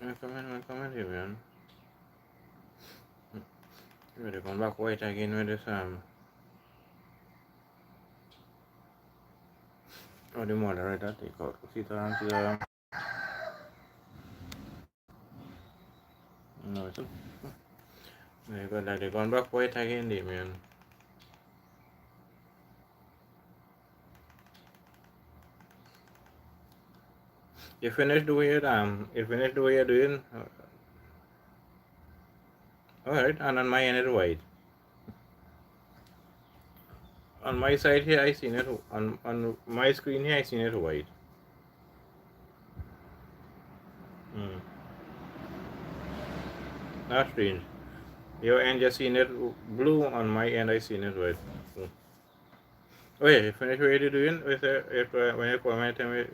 Come in here, man. You better come back white again with this oh the moderator take out. Sit down to the no it's they gone back white again, man. You finished doing it, you finished the way you're doing. Alright, and on my end it's white. On my side here I seen it on my screen here I seen it white. That's strange. Your end just seen it blue, on my end I seen it white. Oh yeah, you finished what you're doing with it when you commented me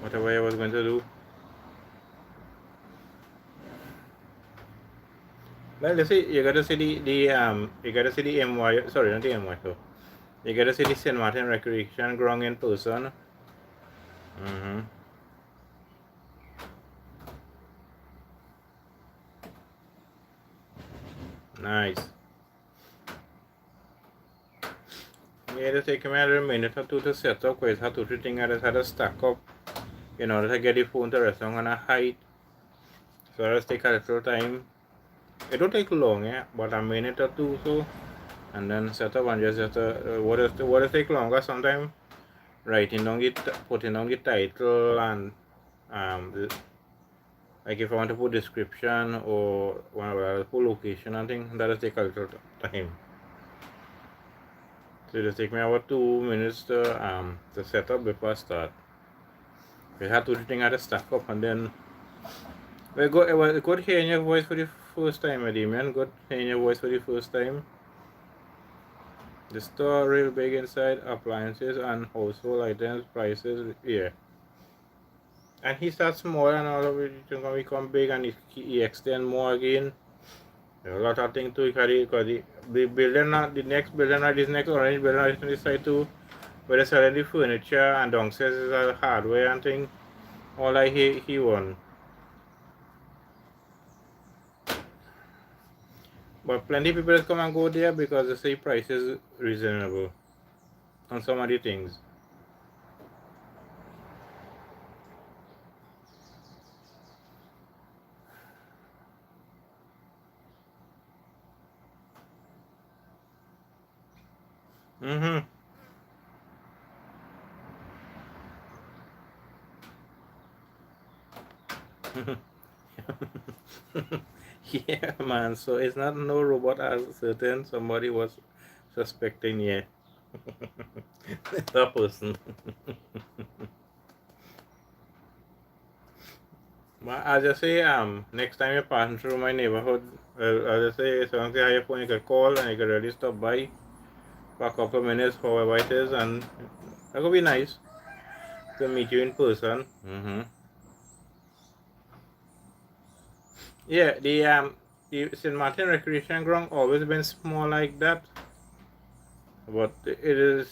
whatever I was going to do. Well, you see, you gotta see you gotta see the MY. Sorry, not the MY. So you gotta see the St. Martin Recreation Ground in person. Nice. Yeah, it take me a minute or two to set up because how to things I just had to stack up in order to get the phone to rest on a height. So it just take a little time. It don't take long, yeah, but a minute or two so, and then set up and just what is take longer sometimes writing down it, putting down the title and like if I want to put description or want to put location and things, that will take a little time. So it just take me about 2 minutes to set up before I start. I had to things I had to stack up and then it was good hearing your voice for the first time, Eddie, man. Good hearing your voice for the first time. The store real big inside, appliances and household items, prices, yeah. And he starts small and all of it gonna become big and he extend more again. There are a lot of things too because the building the next building or this next orange building on this side too, where they selling the furniture and downstairs is a hardware and thing. All I hear he won. But plenty of people come and go there because they say price is reasonable on some of the things. Yeah, man. So it's not no robot as certain somebody was suspecting yet. That person. But I just say next time you pass through my neighborhood, I just say as long as you have your phone, you can call and you can really stop by for a couple of minutes, however it is, and that could be nice to meet you in person. Yeah, the St. Martin Recreation Ground always been small like that, but it is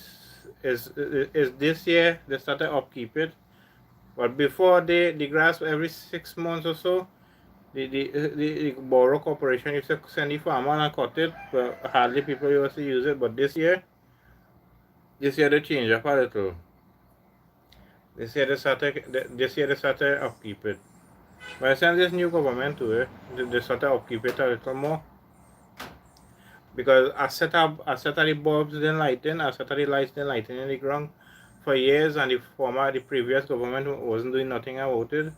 this year they started upkeep it. But before the grass every 6 months or so, the Borough Corporation used to send the farmer and cut it, but hardly people used to use it. But this year they changed up a little. This year they started upkeep it. But since this new government too, they started upkeep it a little more. Because I set up the bulbs then lighting, I set up the lights then lighting in the ground for years, and the previous government wasn't doing nothing about it.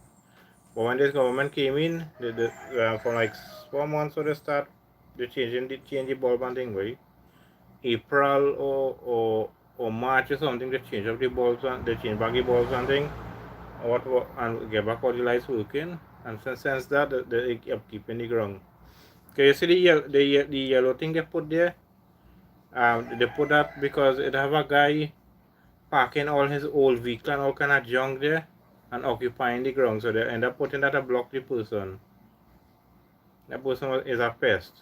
But when this government came in, for like 4 months or they change the bulb and thing, right? April or March or something, they change up the bulbs and they change back the bulbs and thing, and get back all the lights working. And since that, they keep keeping the ground. Okay, you see the yellow thing they put there? They put that because it have a guy parking all his old vehicle and all kind of junk there and occupying the ground, so they end up putting that to block the person. That person is a pest.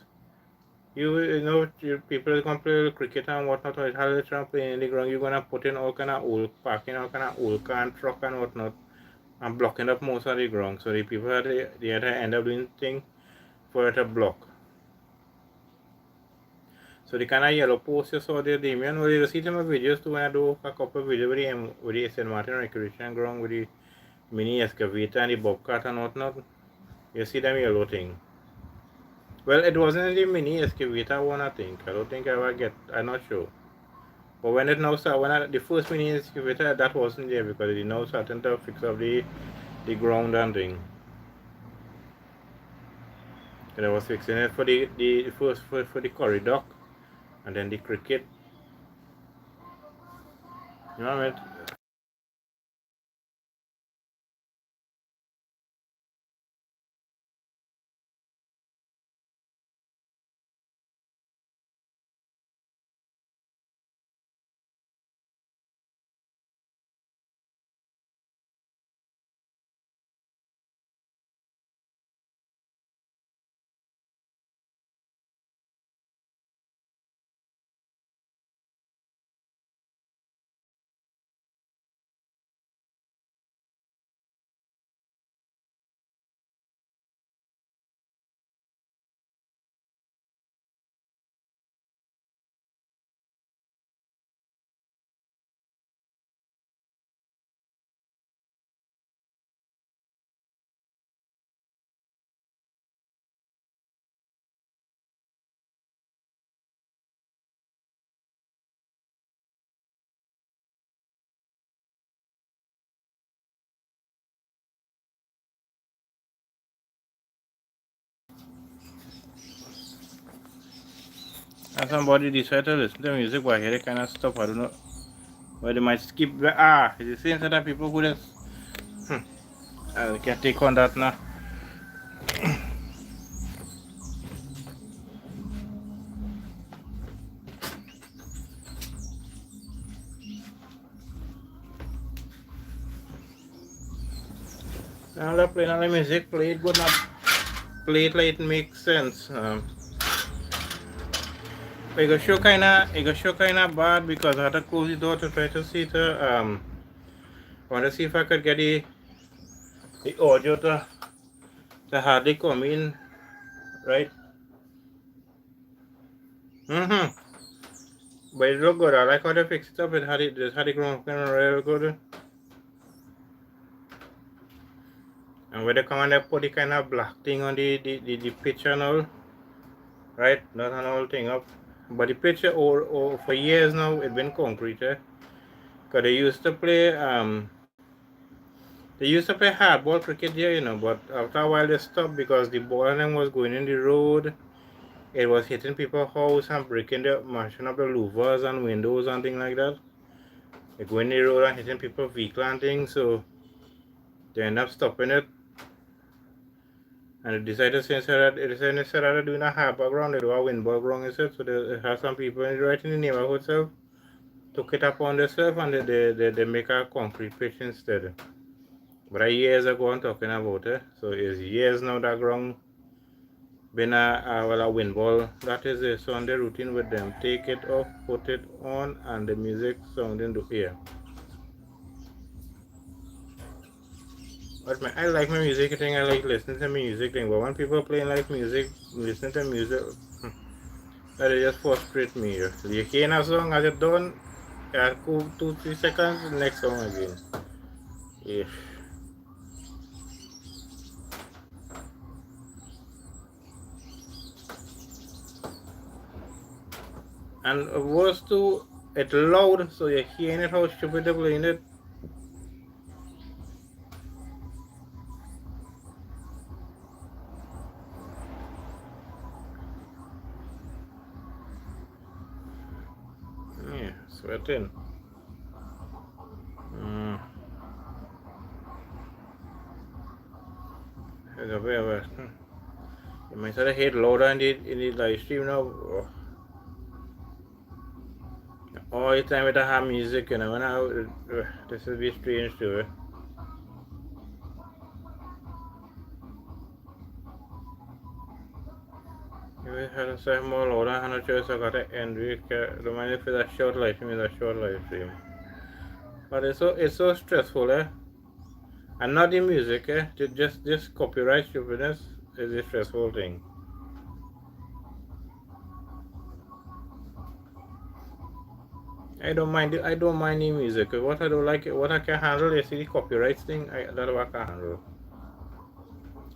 You know, people can play cricket and whatnot, or how they try playing in the ground, you're gonna put in all kind of old parking, all kind of old car and truck and whatnot, and blocking up most of the ground. So the people had to end up doing thing for it to block. So the kind of yellow post you saw there, Damien, well, you see some videos too when I do a couple of videos with the St. Martin Recreation Ground with the mini excavator and the bobcat and whatnot. You see them yellow thing. Well, it wasn't the mini excavator one, I think. I don't think I ever get, I'm not sure. But when it now started, the first mini excavator, that wasn't there because it now starting to fix up the ground and thing. And I was fixing it for the first for the corridor and then the cricket. You know what I mean? And somebody decided to listen to music while hear kind of stuff. I don't know. Why they might skip it's the same set of people who just I can't take on that now. Now they're playing all the music, play it good, not play it like it makes sense. It go show kinda bad because I had to close the door to try to see I want to see if I could get the audio to hardly come in, right? But it look good. I like how they fix it up. It had it grown real good. And when they come and they put the kind of black thing on the picture now, right? Not an whole thing up. But the picture or for years now it's been concrete, eh? Cause they used to play hardball cricket here, you know, but after a while they stopped because the ball and them was going in the road. It was hitting people's house and mashing up the louvers and windows and things like that. They go in the road and hitting people's vehicle and things, so they end up stopping it. And they decided instead of doing a hardball ground, they do a windball ground instead. So they have some people right in the neighborhood itself took it upon themselves and they make a concrete pitch instead. But years ago I'm talking about it. So it's years now that ground been a wind ball. That is a Sunday routine with them. Take it off, put it on, and the music sounding to ear. But I like my music thing. I like listening to music thing. But when people playing like music, listening to music, that just frustrate me. You hear a song as it done, cool 2-3 seconds, next song again. Yeah. And worse too, it's loud, so you're hearing it how stupid they're playing it. Yeah, sweating. It's a bit of a, you might have hit louder in the live stream now. All the time with have music, you know, and now this will be strange too. If we had a say more louder, I'm not sure I got to end. We can remind if it's a short live stream, it's a short live stream. But it's so stressful, eh? And not the music, eh? Just copyright stupidness is a stressful thing. I don't mind the music. What I don't like, what I can handle is the copyright thing. That's what I can handle.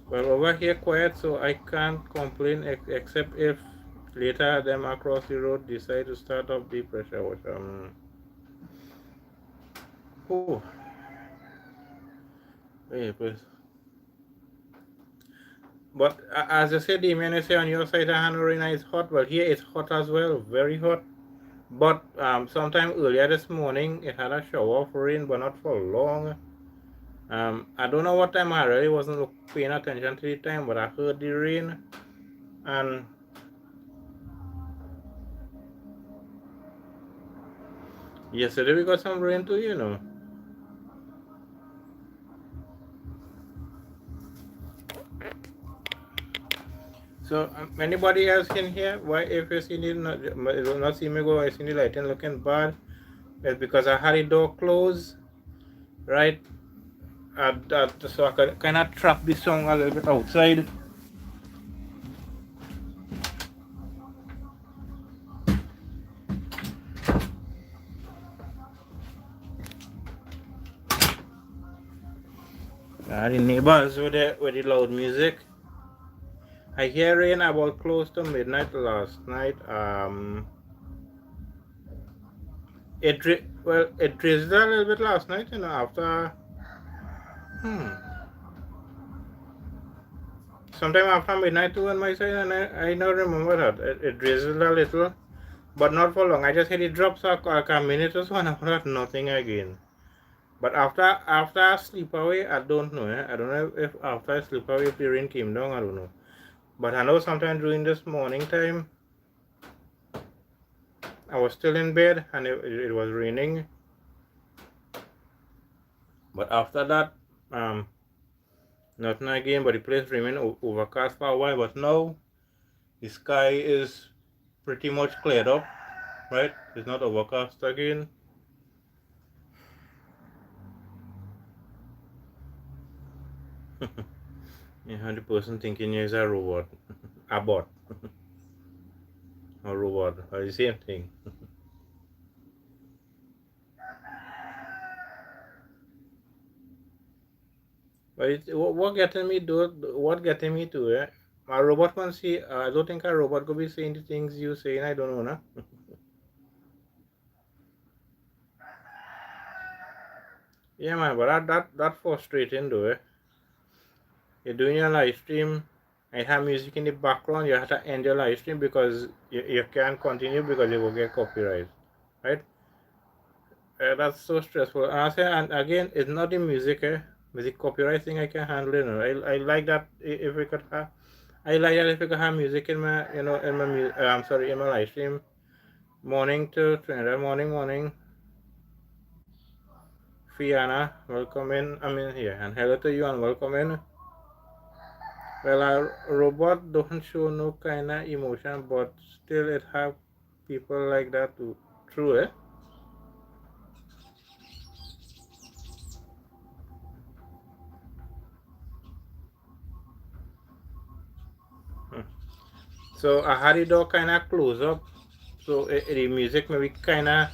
Well, over here quiet, so I can't complain except if later them across the road decide to start up the pressure washer. Oh, wait, please. But as I said, Damien, you say on your side, Hanarina is hot. Well, here it's hot as well, very hot. But sometime earlier this morning, it had a shower of rain, but not for long. I don't know what time. I really wasn't paying attention to the time, but I heard the rain. And yesterday we got some rain too, you know. So anybody else in here? Why if you see it not see me go, I see the lighting looking bad. It's because I had the door closed, right? So I could kind of trap the song a little bit outside. The neighbors with the loud music. I hear rain about close to midnight last night. It drizzled a little bit last night, you know, after sometime after midnight too on my side, and I don't remember that. It drizzled a little, but not for long. I just had it drop so like a minute or so, and after that nothing again. But after I sleep away, I don't know. I don't know if after I sleep away if the rain came down. I don't know. But I know sometime during this morning time, I was still in bed and it was raining. But after that, nothing again. But the place remained overcast for a while. But now the sky is pretty much cleared up, right? It's not overcast again. You have the person thinking you're a robot, a bot, or robot, or the same thing. But what getting me to it? A robot can see. I don't think a robot could be saying the things you saying. I don't know, nah? Yeah, man. But that frustrating though. You're doing your live stream and have music in the background. You have to end your live stream because you can't continue because you will get copyright, right? That's so stressful. And I say, and again, it's not the music. Music copyright thing I can handle. You know, I like that if we could have. I like that if we could have music in my, you know, in my I'm sorry, in my live stream, morning to Trinidad, morning. Fiona, welcome in. I'm in here, and hello to you and welcome in. Well, a robot don't show no kind of emotion, but still it have people like that too. True, eh? So I had the door kind of close up, so the music maybe kind of.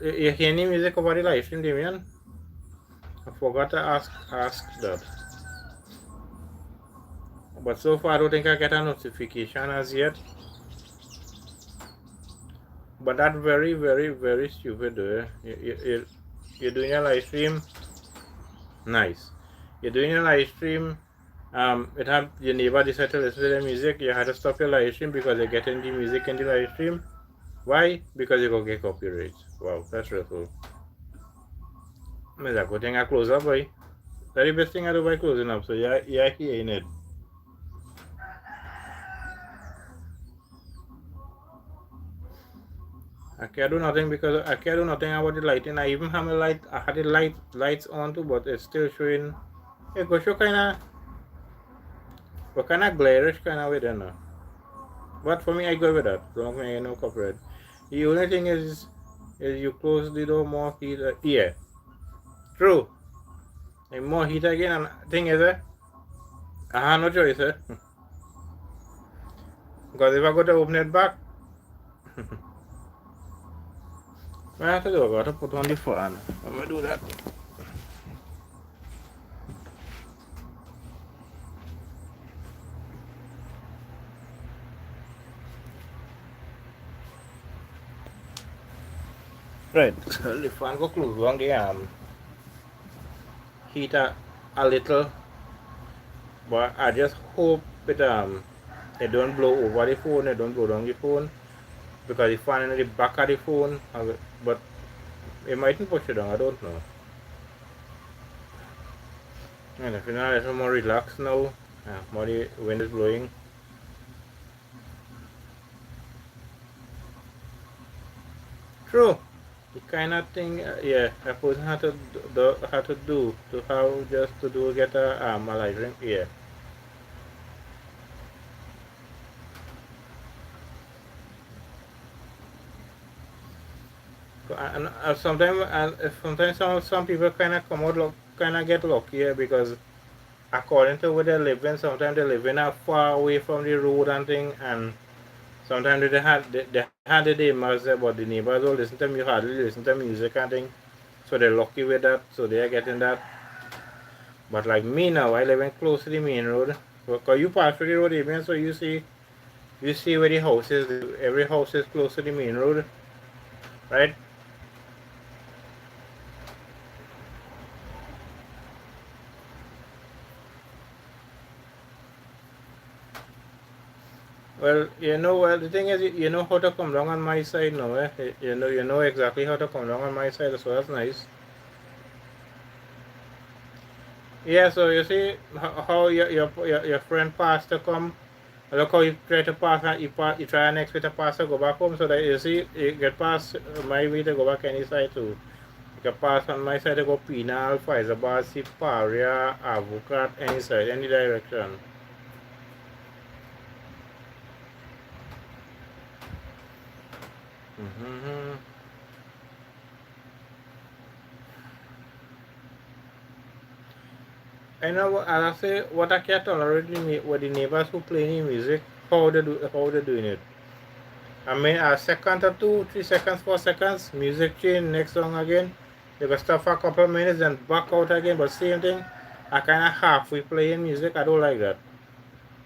You hear any music over the live stream, Damien? I forgot to ask that. But so far, I don't think I get a notification as yet. But that's very stupid, though. You're doing a live stream. Nice. You're doing a live stream. It have your neighbor decide to listen to the music. You had to stop your live stream because you're getting the music in the live stream. Why? Because you go get copyright. Wow, that's real cool. That's a good thing I close up, boy. That's the best thing I do by closing up. So yeah, hearing it. I can't do nothing because I can't do nothing about the lighting. I even have my I had the lights on too, but it's still showing. It goes show kind of glarish kind of way there now. But for me, I go with that. Don't make no copyright. The only thing is you close the door more. Yeah, true. And more heat again, and thing is, I have no choice, because if I go to open it back, what I have to do, I got to put on the fan. I'm going to do that. Right, so the fan go close on the heat a little, but I just hope it don't blow over the phone, it don't blow down the phone, because the fan in the back of the phone, but it mightn't push it down, I don't know. And if you're not a little more relaxed now, more the wind is blowing. True. The kind of thing, yeah, a person had to do to how just to do get a light ring, yeah. And sometimes some people kind of come out kind of get lucky because according to where they live in, sometimes they live in a far away from the road and thing, and sometimes they had the neighbors there, but the neighbors don't listen to you hardly listen to music and thing, so they're lucky with that, so they are getting that. But like me now, I live in close to the main road, because you pass through the road even, so you see where the house is. Every house is close to the main road, right? Well, the thing is, you know how to come down on my side now, eh? You know exactly how to come down on my side, so that's nice. Yeah, so you see how your friend passed to come. Look how you try to pass, and you try next way to pass to go back home, so that you see, you get past my way to go back any side too. You can pass on my side to go Penal, Faizabad, Siparia, Avukat, any side, any direction. Mm-hmm. I know, as I say, what I can't tolerate with the neighbors who play any music, how they doing it. I mean, a second or two, 3 seconds, 4 seconds, music change, next song again. You can stop for a couple of minutes and back out again, but same thing. I kind of halfway playing music, I don't like that.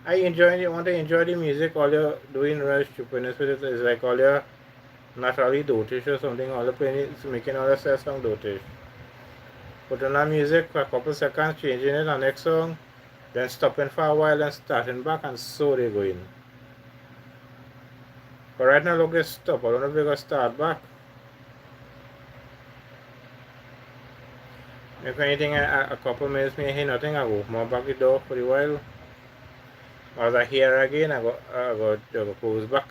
Want to enjoy the music, all you're doing real stupidness with it is like all you're not really dotish or something, all you're playing is making all the sad song dotish. Put on the music for a couple of seconds, changing it, the next song, then stopping for a while and starting back, and so they're going. But right now, look, they stop. I don't know if they're going to start back. If anything, a couple minutes, me hear nothing, I go more back the door for a while. As I hear again, I go close back.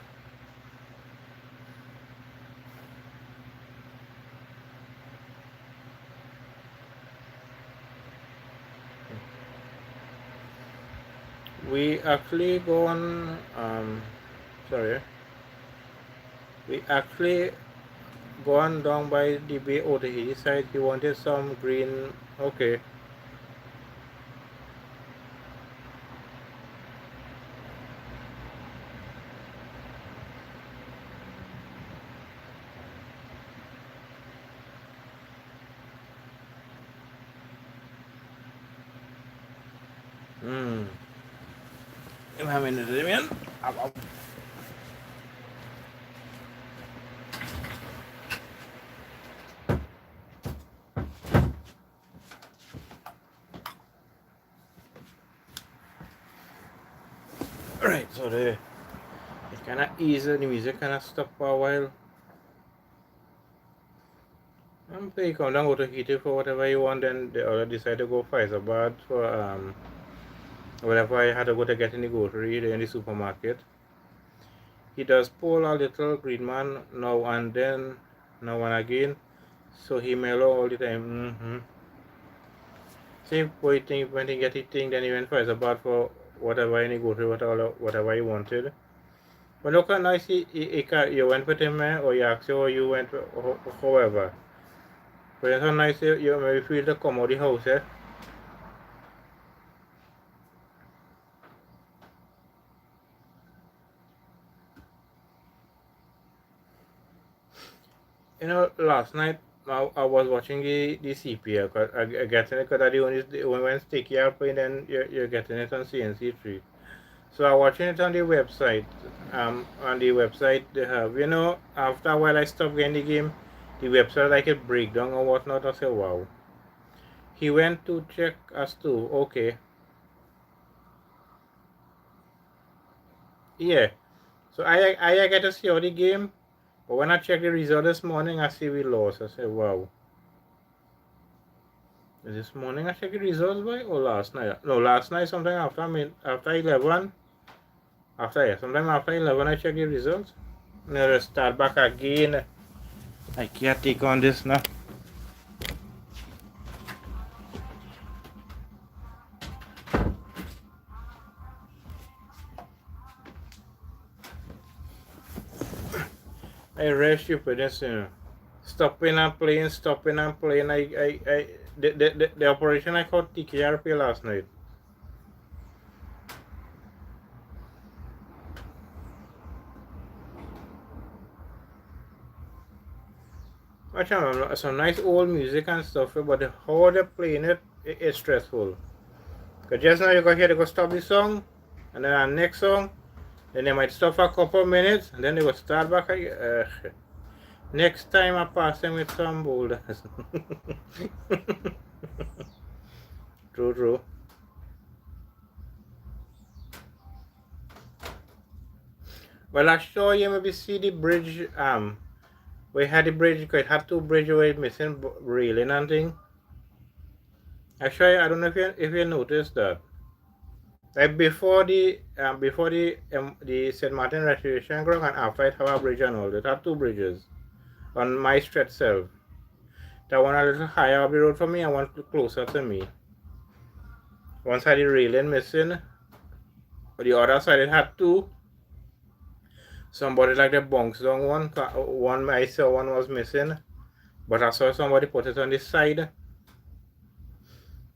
We actually go on, sorry, we actually gone down by the Bay Otahi side. He wanted some green, okay. Hmm. Imam ini demian. Alright, so it kind of easy, the music kind of stop for a while. And then you come down, go to Haiti for whatever you want, then they other decide to go Faizabad for whatever I had to go to get in the grocery in the supermarket. He does pull a little green man now and then, now and again, so he mellow all the time. Same boy thing when he get eating, then he went Faizabad for whatever in the grocery, whatever he wanted. But look how nice you went with him, or you actually, or you went, however. But it's so nice you maybe feel to come out the house, eh? You know, last night I was watching the CPL. Cause I getting it because I the only when Sticky are playing, then you're getting it on CNC3. So I'm watching it on the website. On the website they have, you know, after a while I stopped getting the game, the website like it break down or whatnot. I say, wow. He went to check us too. Okay, yeah. So I get to see all the game, but when I check the result this morning, I see we lost. I said, wow. This morning I checked the results by or last night? No, last night sometime after 11. Sometime after 11 I checked the results. Now let's start back again. I can't take on this now. I rush you for this, you know. Stopping and playing, stopping and playing. The operation I called TKRP last night. Watch out, some nice old music and stuff, but how they're playing it, it's stressful. Because just now you got here, they go stop the song, and then our next song, then they might stop for a couple of minutes, and then they go start back again. Next time I pass them with some boulders. True, true. Well, I show you maybe see the bridge. We had the bridge because it had two bridges where it missing railing and thing. I show you. I don't know if you noticed that. Like before the St. Martin Restoration Ground and after it have a bridge and all. It had two bridges on my stretch self. That one a little higher up the road for me and one closer to me. One side the railing missing, but the other side it had two. Somebody like the bunks down one. One I saw one was missing, but I saw somebody put it on this side.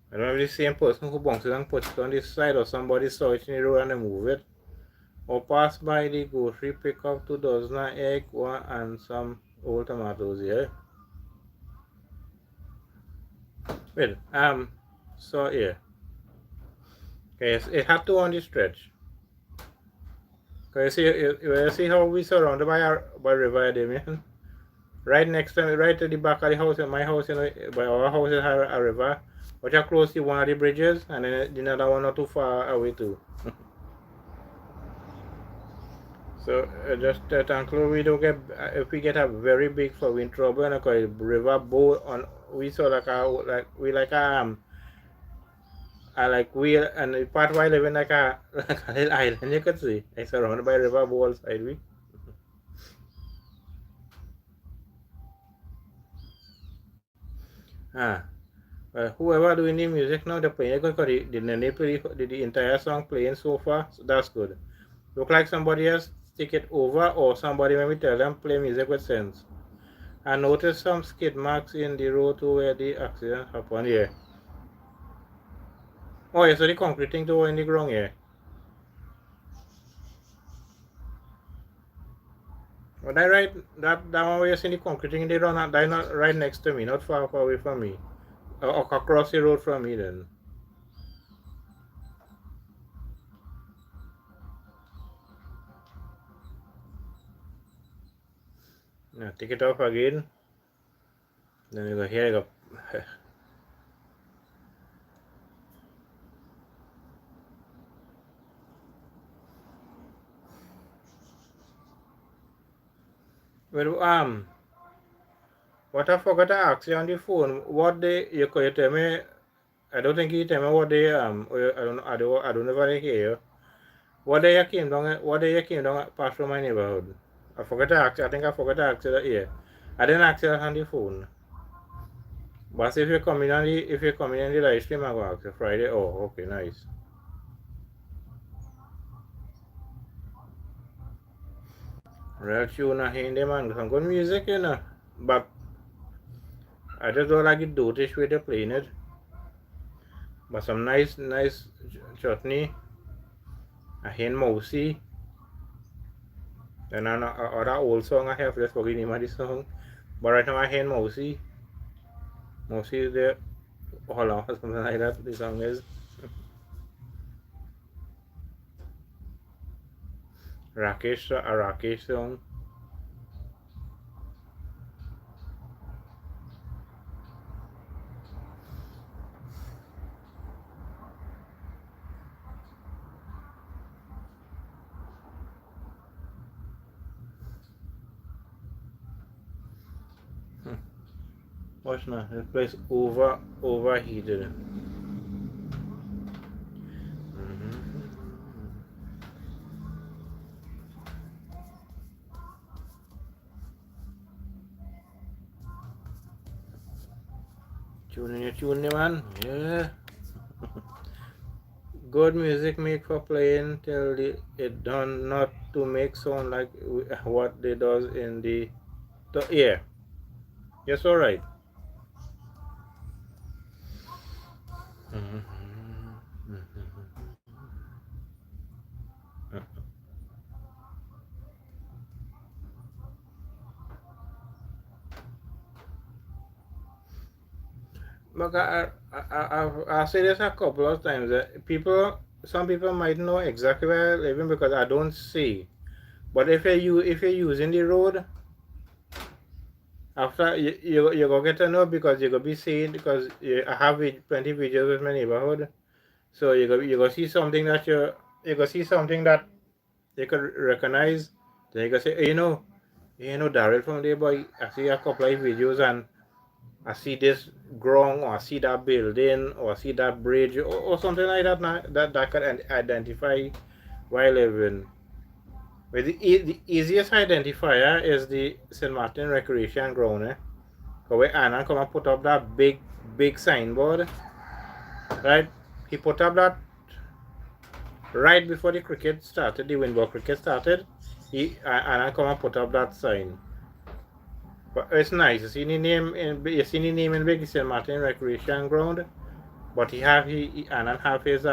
I don't know if the same person who bunks it and put it on this side or somebody saw it in the road and they move it. Or pass by the grocery, pick up 2 dozen egg, one and some old tomatoes here. Well, so yeah. Okay, it had to on the stretch. Okay, you see how we surrounded by river, Damien? Right next to me, right to the back of the house, in my house, you know, by our house is a river. But you close to one of the bridges, and then the other one not too far away too. So just thankfully we don't get if we get a very big flooding trouble and a river boat on we saw like we and the part where I live in like a little island you could see. It's surrounded by river boat side we. Whoever doing the music now they're playing good because the entire song playing so far, so that's good. Look like somebody else take it over or somebody maybe tell them play music with sense. I noticed some skid marks in the road to where the accident happened here. Oh, yeah, so the concrete thing to in the ground here. But I right that one where you see the concrete thing in the ground, that not right next to me, not far away from me. Or across the road from me then. Yeah, take it off again. Then you go here you go. Well, what I forgot to ask you on the phone, what day you could you tell me? I don't think you tell me what day I don't ever hear you. What day you came down? What day you came down past from my neighborhood? I forgot to ask you. I think I forgot to ask you that here. I didn't ask you that on the phone. But if you come in on the live stream, I go ask you Friday. Oh, okay, nice. Real tune in there, man. Some good music, you know. But I just don't like the dotish way they're playing it. But some nice chutney. A hen mousey. And another old song I have, just forget the name of the song. But right now I hear Mousy. Mousy is there all or something like that. The song is Rakesh song. Watch now, this place overheated. Tune in, man. Yeah. Good music make for playing till it done not to make sound like what they does in the yeah. Yes, alright. But I say this a couple of times. Some people might know exactly where I live in because I don't see. But if you're using the road, after you go get to know because you go be seeing because I have plenty videos with my neighborhood. So you go see something that you go see something that you could recognize. Then you go say, hey, you know Darrel from there, boy. I see a couple of videos and I see this ground or I see that building or I see that bridge or something like that now, that can identify where I live in. But the easiest identifier is the St. Martin Recreation Ground. Where Anna come and put up that big signboard, right? He put up that right before the cricket started, the Winball cricket started. Anna come and put up that sign. But it's nice. You see the name in Big St. Martin Recreation Ground, but he Anna have his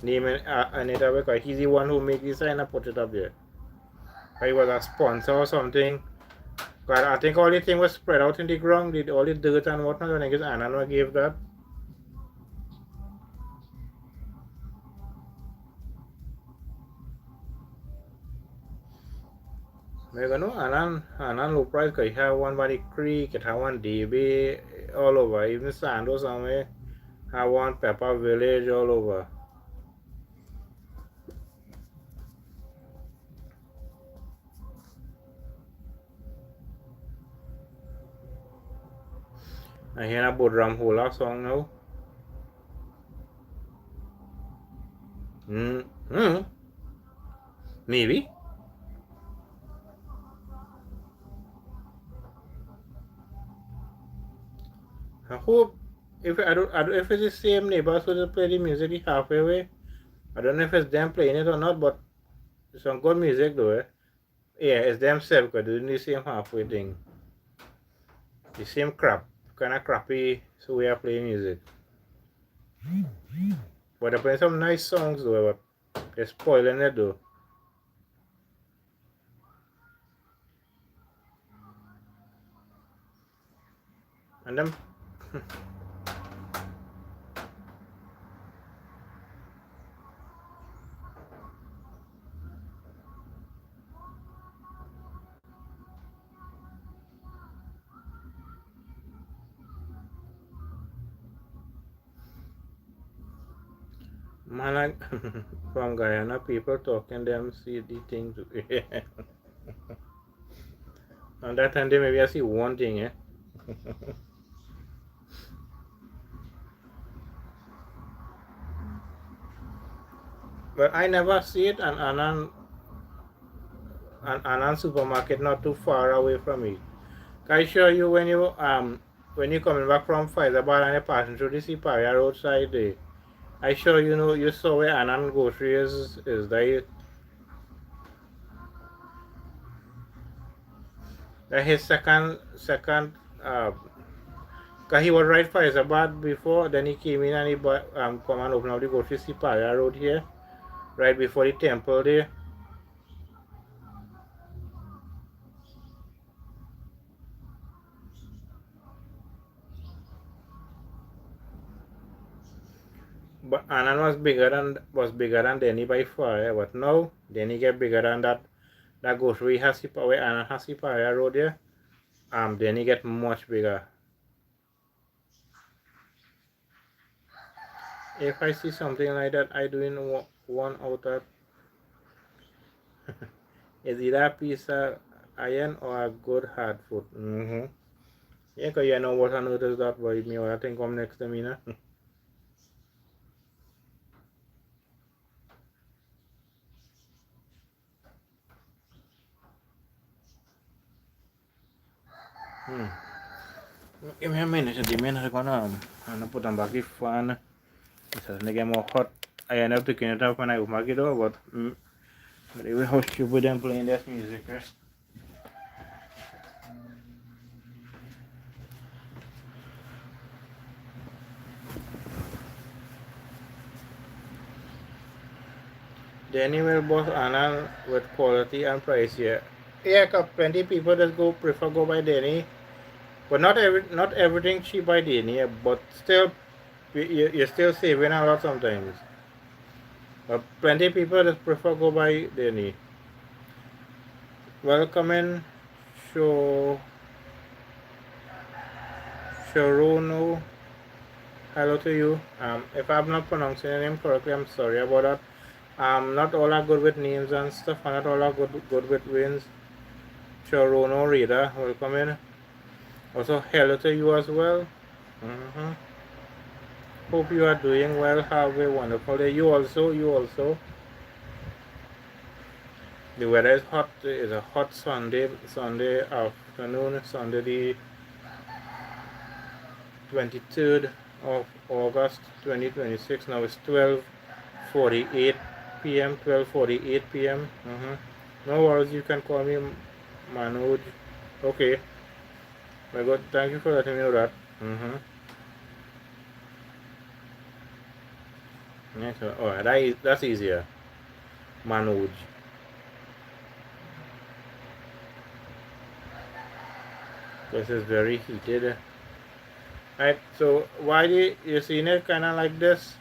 name in it because he's the one who made the sign and put it up there. He was a sponsor or something. But I think all the thing was spread out in the ground, all the dirt and whatnot. I think it's Anna who gave that. Maybe no, anan low price because you have one by the creek, it have one DB all over, even Sando somewhere, have one Pepper Village all over. I hear about Ramhola song now. Maybe. I hope I don't if it's the same neighbors who play the music halfway away. I don't know if it's them playing it or not, but it's some good music though. Yeah, it's themselves because doing the same halfway thing. The same crap, kind of crappy so we are playing music. But they're playing some nice songs though, but they're spoiling it though. And them man like from Guyana people talking them see the things and that time they maybe I see one thing, eh? But I never see it and Anan supermarket not too far away from me. I show you when you coming back from Faizabad and you're passing through the Siparia roadside there. I sure you saw where Anand grocery is there. That his second cause he was right Faizabad before, then he came in and he come and open up the grocery Siparia road here, right before the temple there. but Annan was bigger than Denny by far, yeah, but now Denny get bigger than that grocery Hasipa where Annan Hasipaya road there. Denny get much bigger. If I see something like that, I doing one out of is either a piece of iron or a good hard food. Yeah, cause you know what I noticed that boy me what I think come next to me now. Give me a minute, the minute I'm gonna put on back the fan. It's gonna get more hot. I end up taking it up when I open it door, but anyway, how stupid them playing this music, right? Denny will both Anna with quality and price here. Yeah, cause plenty people that prefer go by Denny, but not everything cheap by Denny, but still you're still saving a lot sometimes. But plenty people that prefer go by Denny. Welcome in, show Sharono. Hello to you. If I'm not pronouncing your name correctly, I'm sorry about that. Not all are good with names and stuff, and not all are good with wins. Sharono Rita, welcome in. Also, hello to you as well. Hope you are doing well. Have a wonderful day. You also. The weather is hot. It's a hot Sunday afternoon, Sunday the 23rd of August 2026. Now it's 12:48 p.m. 12:48 p.m. No worries, you can call me Manoj. Okay. My God, thank you for letting me know that. Yeah, so, alright, that's easier. Manoj. This is very heated. Right, so why you seeing it kind of like this?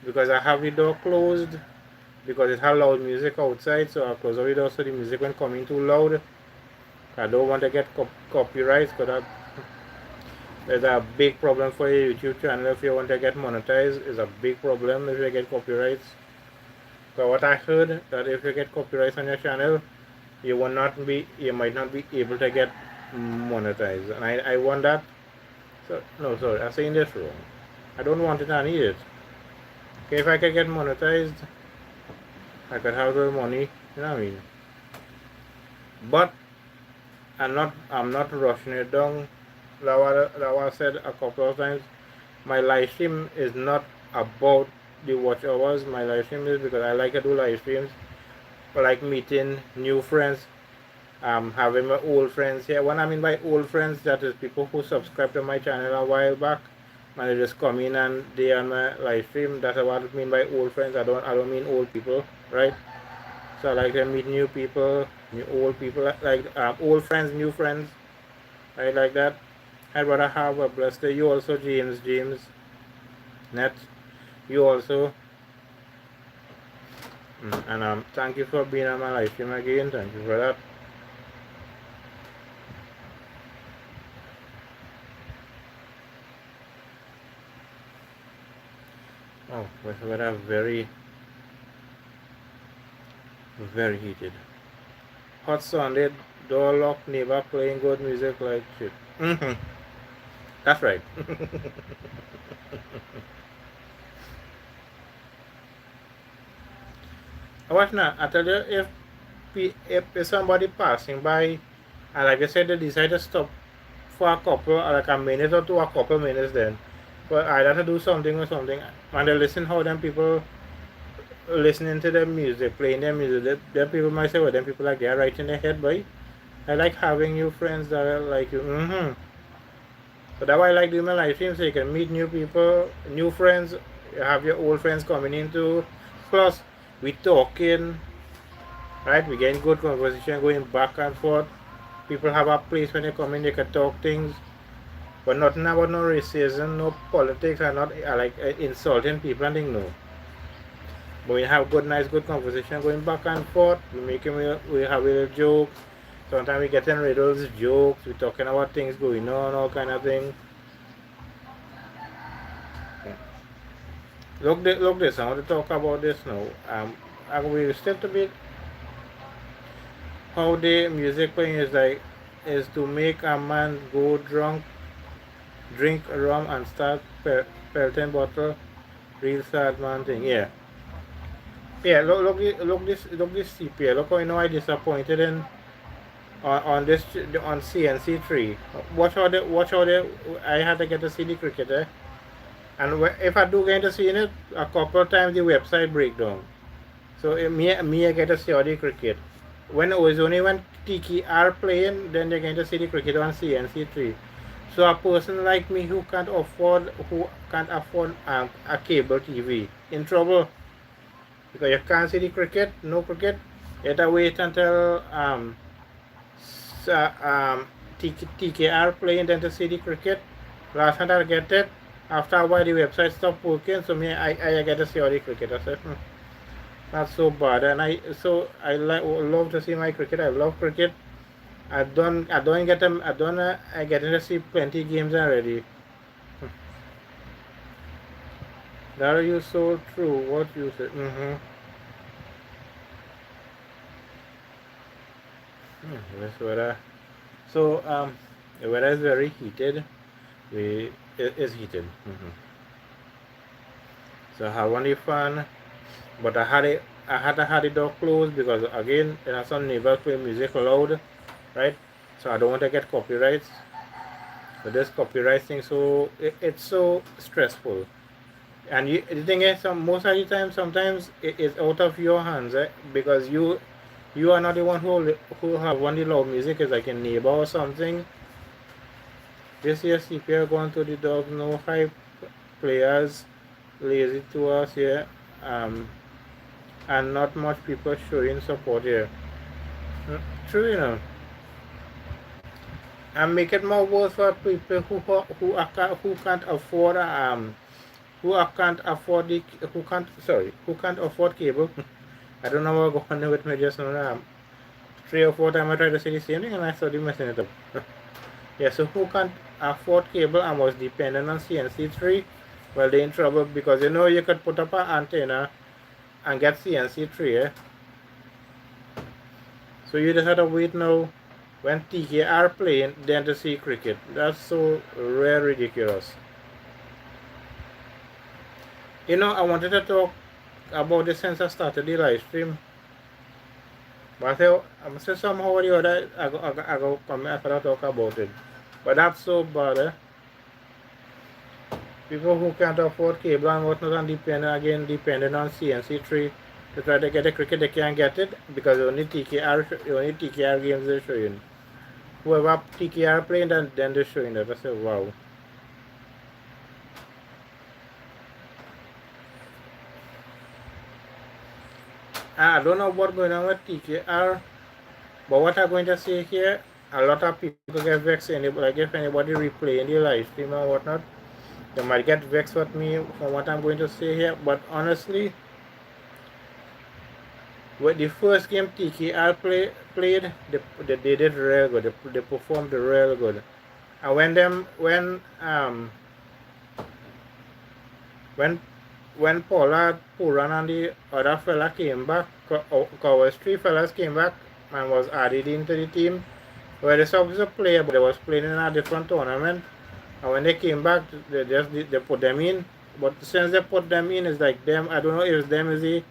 Because I have the door closed, because it has loud music outside, so I close the door so the music won't come in too loud. I don't want to get copyrights, because there's a big problem for your YouTube channel if you want to get monetized. It's a big problem if you get copyrights. So what I heard, that if you get copyrights on your channel, you might not be able to get monetized, and I want that. So no, sorry, I'm saying this wrong. I don't want it, I need it. Okay, if I could get monetized, I could have the money, you know what I mean? But I'm not rushing it down. Like I said a couple of times, my live stream is not about the watch hours. My live stream is because I like to do live streams. I like meeting new friends, having my old friends here. When I mean by old friends, that is people who subscribed to my channel a while back, and they just come in and they on my live stream. That's what I mean by old friends. I don't mean old people, right? So I like to meet new people, old people, like old friends, new friends. I like that. I'd rather have a blessed day. You also, James, Net. You also. And thank you for being on my live stream again. Thank you for that. Oh, this weather very heated. Hot Sunday, door lock, neighbor playing good music like shit. That's right. Watch now, I tell you, if somebody passing by, and like I said, they decide to stop for a couple, like a minute or two, a couple minutes then, but either to do something or something, and they listen how them people listening to the music, playing their music, then people might say, well, then people like they're right in their head, boy. I like having new friends that are like you. So that's why I like doing my live stream, so you can meet new people, new friends, you have your old friends coming in too. Plus, we talking, right? We getting good conversation going back and forth. People have a place when they come in, they can talk things. But nothing about no racism, no politics, and not like insulting people and thing, no. But we have good conversation going back and forth. We have little jokes. Sometimes we get in riddles, jokes. We talking about things going on, all kind of thing. Look this. I want to talk about this now. I will still to be how the music playing is like is to make a man go drunk, drink rum and start pelting bottle. Real sad man thing. Yeah. Yeah, look this CPA. Look how you know I disappointed in on this on CNC3. Watch how the I had to get to see the cricket, and if I do get to see it, a couple of times the website breakdown. So me I get to see all the cricket. When it was only when TKR playing, then they're going to see the cricket on CNC3. So a person like me who can't afford a cable TV in trouble because you can't see the cricket, no cricket. You have to wait until TKR playing then to see the cricket. Last time I get it, after a while the website stopped working, so I get to see all the cricket. I said, not so bad, and I love to see my cricket. I love cricket. I don't get them. I get to see plenty games already. That is so true. What you said. This weather. So the weather is very heated. It is heated. So I have only fun, but I had to have the door closed because again, some neighbors play music loud, right? So I don't want to get copyrights. But this copyright thing, so it's so stressful. And the thing is, most of the time, sometimes it's out of your hands, because you are not the one who have one the loud music. Is like a neighbor or something. This year CPR going to the dog, no high players, lazy to us here, and not much people showing support here. True, and make it more worse for people who can't afford who can't afford cable. I don't know what going on with me just now. 3 or 4 times I tried to say the same thing and I started messing it up. Yeah, so who can't afford cable and was dependent on CNC3, well, they're in trouble because you could put up an antenna and get CNC3, So you just have to wait now when TKR playing then to see cricket. That's so rare, ridiculous. I wanted to talk about this since I started the live stream. But I'm saying somehow or the other, I go come after I talk about it. But that's so bad, People who can't afford cable and whatnot and dependent on CNC3 to try to get a cricket, they can't get it because only TKR games they're showing. Whoever TKR playing, then they're showing that. I say, wow. I don't know what's going on with TKR, but what I'm going to say here, a lot of people get vexed. Like if anybody replaying the live stream or whatnot, they might get vexed with me from what I'm going to say here. But honestly, with the first game TKR played, they did real good. They performed real good. And when Paula Puran and the other fella came back, cause 3 fellas came back and was added into the team, where they supposed to play, but they was playing in a different tournament. And when they came back, they put them in. But since they put them in, it's like them. I don't know if it's them is the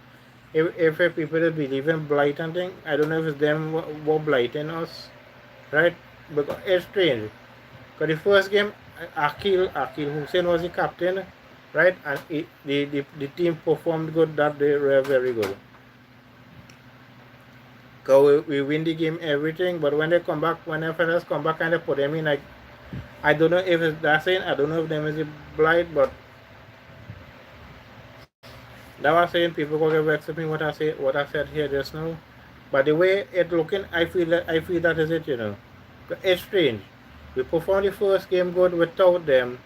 if people that believe in blight and thing. I don't know if it's them were blighting us, right? Because it's strange. Because the first game, Akil Hussein was the captain, right? And the team performed good that day, very good. Because we win the game, everything. But when they come back, when the fellas come back and they put them in, like, I don't know if it's that saying, I don't know if them is a blight, but that was saying people go get vexed with me what I said here just now. But the way it looking, I feel that is it, It's strange. We performed the first game good without them.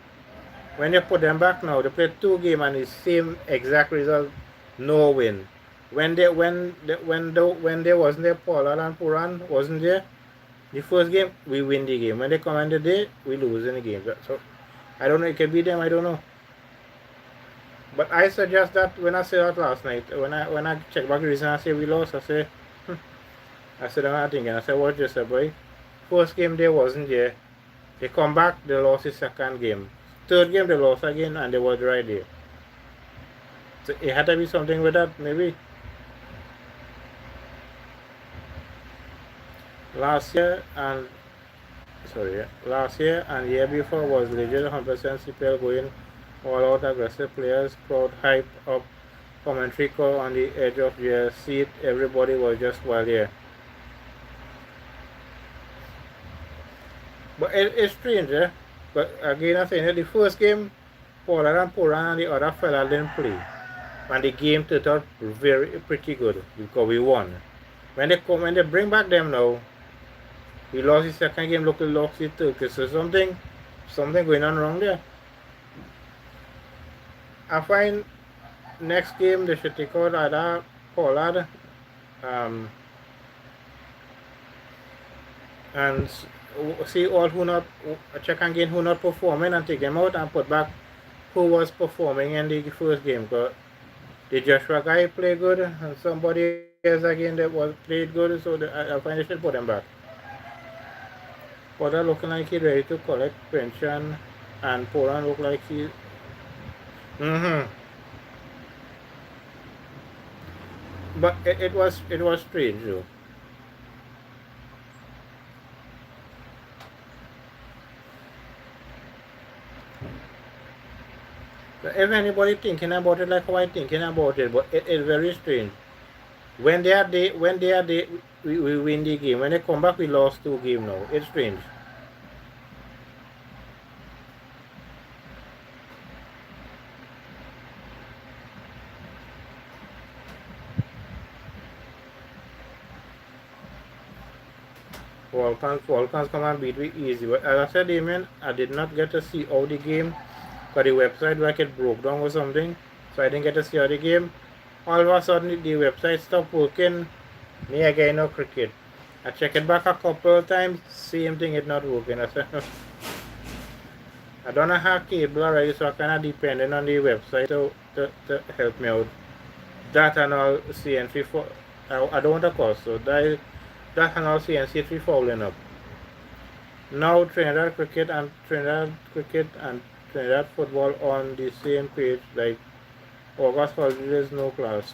When you put them back now, they played 2 games and the same exact result, no win. When they wasn't there, Pollard and Puran wasn't there. The first game we win the game. When they come in the day, we lose in the game. So I don't know. It could be them. I don't know. But I suggest that when I said that last night, when I check back the reason I say we lost, I say, I said I'm not thinking. I said what you said, boy. First game they wasn't there. They come back, they lost the second game. Third game they lost again, and they was right there. So it had to be something with that, maybe. Last year and last year and year before was legit 100% CPL going all out aggressive players, crowd hype up, commentary call on the edge of their seat. Everybody was just wild here. But it's strange, eh? But again, I'm saying that the first game, Pollard and Puran and the other fella didn't play. And the game turned out pretty good because we won. When they bring back them now, we lost the second game, look, lost the third. So something going on wrong there. I find next game they should take out either Pollard and see all who not check again who not performing and take them out and put back who was performing in the first game. Because the Joshua guy played good and somebody else again that was played good, so I find they should put them back. Potter looking like he ready to collect pension and Poland look like he but it was strange though. If anybody thinking about it like how I thinking about it, but it's very strange. When they are there, we win the game. When they come back, we lost 2 games now. It's strange. Falcons come and beat me easy. But as I said, Damien, I did not get to see all the game because the website like it broke down or something. So I didn't get to see all the game. All of a sudden, the website stopped working. Me again, no cricket. I checked it back a couple of times, same thing, it not working. I said, I don't have cable already, so I kind of depending on the website to help me out. That and all CNC for I don't want to cost, so that and all CNC 3 falling up. Now Trinidad cricket and Trinidad football on the same page, like August holidays, no class.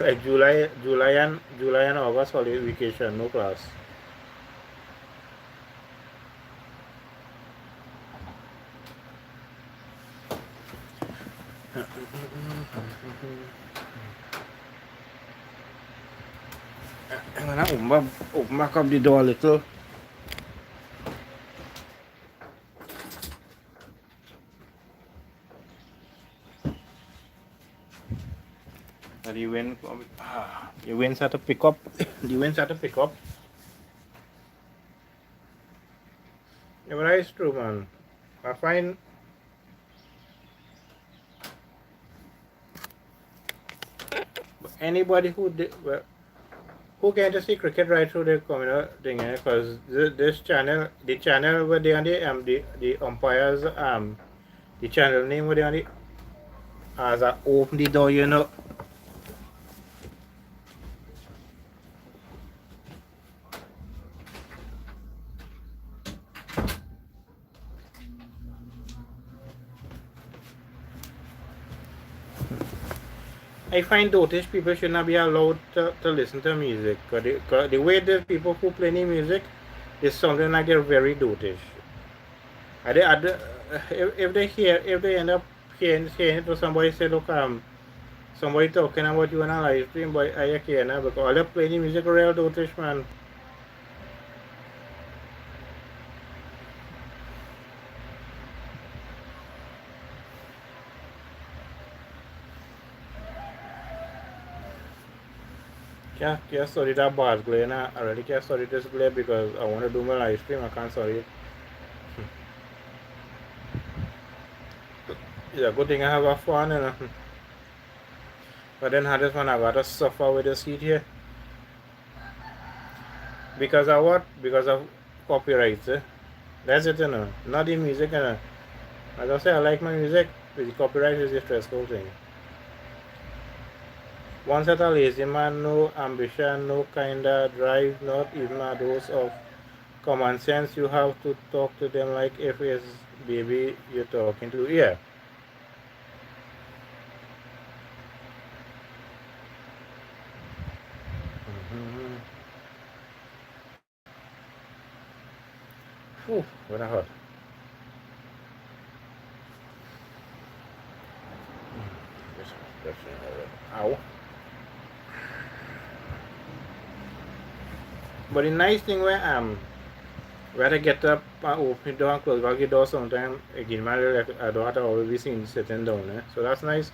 Like July and August holiday vacation, no class. I'm gonna open back up the door a little. The winds had to pick up. The winds had to pick up. Yeah, but that's true, man. I find anybody who can just see cricket right through the communal thing, because this channel, the channel where they on the umpires the channel name where they on the as I open the door, you know. I find dotish people should not be allowed to listen to music. Cause the way the people who play the music is something like they're very dotish. If they end up hearing it to somebody say, look, somebody talking about you on a live stream, but I can't, because all they play the music real dotish, man. Can't study that bars glare now. I really can't study this glare because I want to do my live stream. I can't study it. It's a good thing I have a fun, you know. But then I just when I gotta suffer with the seat here. Because of what? Because of copyrights. That's it, you know. Not the music, you know. As I say, I like my music. The copyright is a stressful thing. Once that a lazy man, no ambition, no kinda drive, not even a dose of common sense, you have to talk to them like if it's baby you're talking to. Yeah. Mm-hmm. Whew, what a hot. Ow. But the nice thing where I get up and open the door and close back the door sometimes again my I don't have to always be seen sitting down, eh? So that's nice.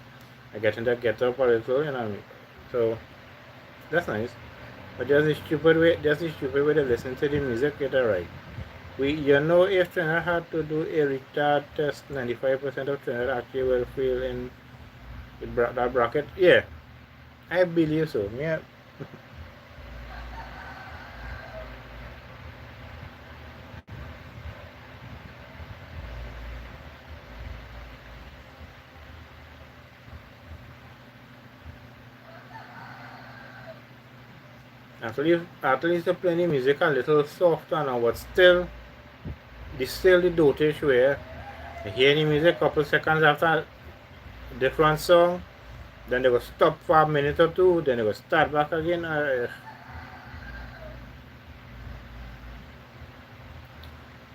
I get into get up a little, you know. So that's nice. But there's a stupid way to listen to the music, get it right. You know, if trainer had to do a retard test, 95% of trainer actually will fail in that bracket. Yeah, I believe so. Yeah. At least they're playing the music a little softer now, but still the dotage where you hear the music a couple seconds after a different song, then they go stop for a minute or two, then they go start back again.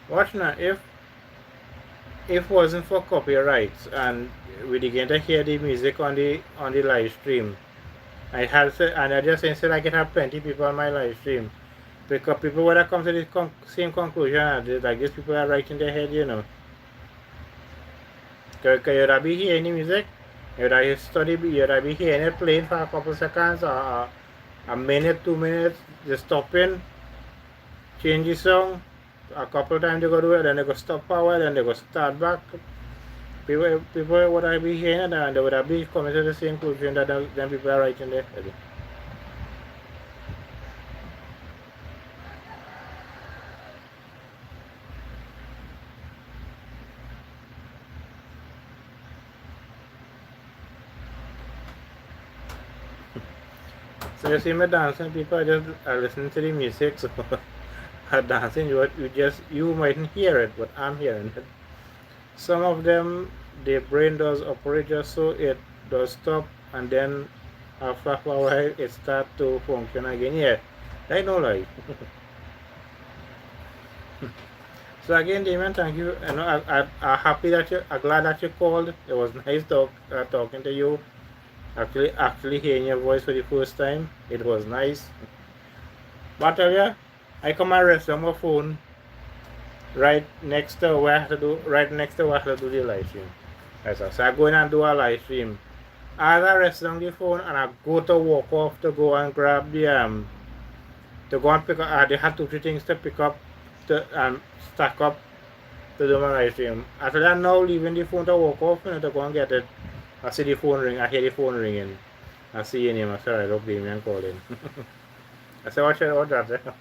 Watch now, if it wasn't for copyrights and we begin to hear the music on the live stream, and I just said I can have plenty people on my live stream because people would have come to the same conclusion like these people are right in their head, you know. Because you'd be hearing the music, you'd be hearing it playing for a couple seconds or a minute, 2 minutes, just stopping, change the song. A couple times they go do it, then they go stop power, then they go start back. People would have be hearing that and they would have be coming to the same conclusion that then people are right in their head. So you see me dancing, people are just listening to the music, so dancing, you mightn't hear it, but I'm hearing it. Some of them, their brain does operate just so it does stop, and then after a while it start to function again. Yeah, I know, like. So again, Damien, thank you. I'm happy that I'm glad that you called. It was nice talking to you. Actually hearing your voice for the first time, it was nice. But yeah, I come and rest on my phone right next to where I have to do the live stream. So I go in and do a live stream. As I rest on the phone and I go to walk off to go and grab the to go and pick up. They had 2 3 things to pick up to stack up to do my live stream. After that, now leaving the phone to walk off and to go and get it. I see the phone ring. I hear the phone ringing. I see your name. I said, I don't blame me and calling. I said, watch out that.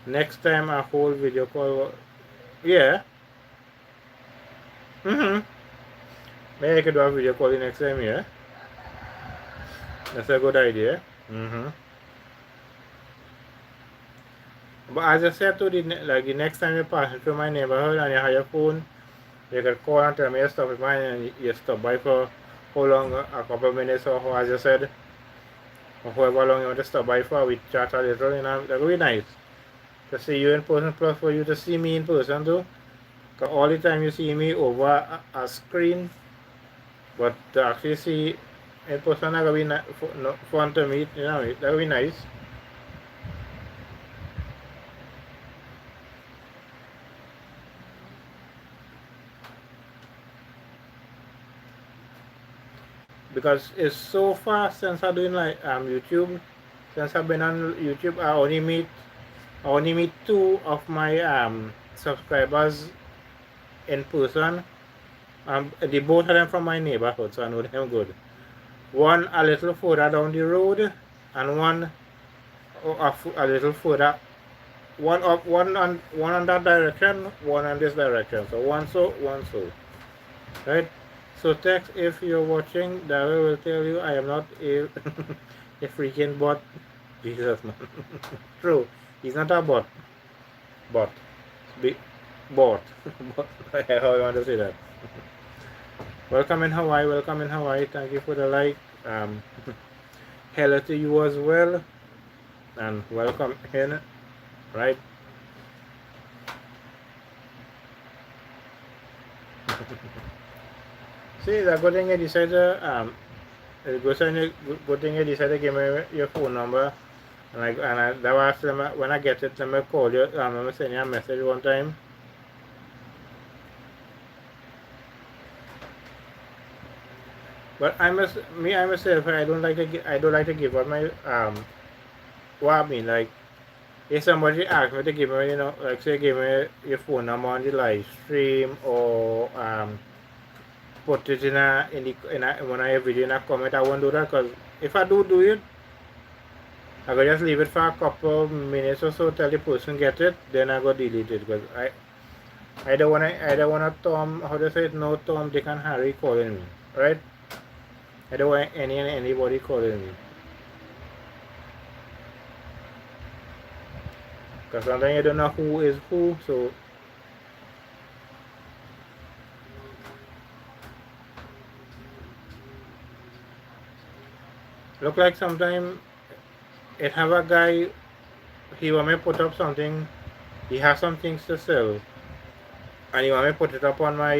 Next time a whole video call. Yeah. Maybe I could do a video call the next time. Yeah. That's a good idea. But as I said to the next time you're passing through my neighborhood and you have your phone, you can call and tell me your stuff with mine and you stop by for how long, a couple of minutes or as you said, or however long you want to stop by for, we chat a little, you know, that would be nice. To see you in person plus for you to see me in person too. Because all the time you see me over a screen, but to actually see in person that would be fun to meet, you know, that would be nice. Because it's so fast since I'm doing like YouTube. since I've been on YouTube, I only meet two of my subscribers in person. The both of them from my neighborhood, so I know them good. One a little further down the road, and one a little further. One up, one on that direction, one on this direction. So one so, one so. Right? So text if you're watching, Darrel will tell you I am not a freaking bot. Jesus man. True. He's not a bot. Bot. Be bot. Bot. How you want to say that? Welcome in Hawaii, welcome in Hawaii. Thank you for the like. Hello to you as well. And welcome in. Right? See, the good thing you decided good thing you decided to give me your phone number, and that was when I get it, let me call you. Let me send you a message one time. But I myself, I don't like to give out my what I mean, like if somebody asks me to give me, like say give me your phone number on the live stream, or put it in when I have video in a comment, I won't do that, because if I do it, I go just leave it for a couple minutes or so till the person get it, then I go delete it, because I don't wanna Tom, how to say it, no Tom, Dick and Harry calling me, right? I don't want anybody calling me, because sometimes you don't know who is who. So look like sometimes it have a guy, he want me put up something, he has some things to sell, and he want me put it up on my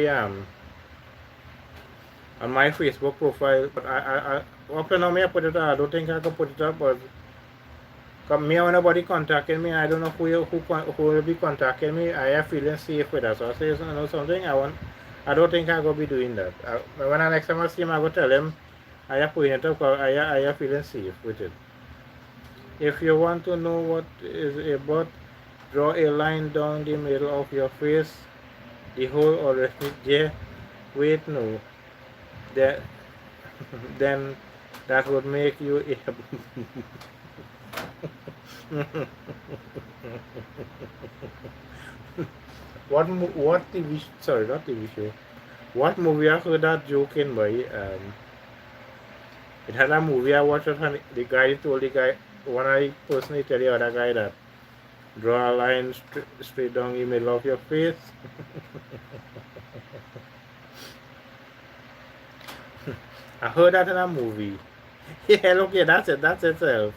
Facebook profile, but I up to now me I put it up. I don't think I can put it up, but come me when nobody contacting me, I don't know who will be contacting me. I have feeling safe with that. So I say, you know something, I don't think I go be doing that. When I next time I see him, I go tell him I have putting it up, 'cause I have feeling safe with it. If you want to know what is a bot, draw a line down the middle of your face. The hole already there. Wait, no. That then that would make you a what TV, sorry, not TV show, what movie I heard that joke in by it had a movie I watched it, and the guy told the guy, when I personally tell the other guy that draw a line straight down the middle of your face. I heard that in a movie. Yeah, look, yeah, that's itself.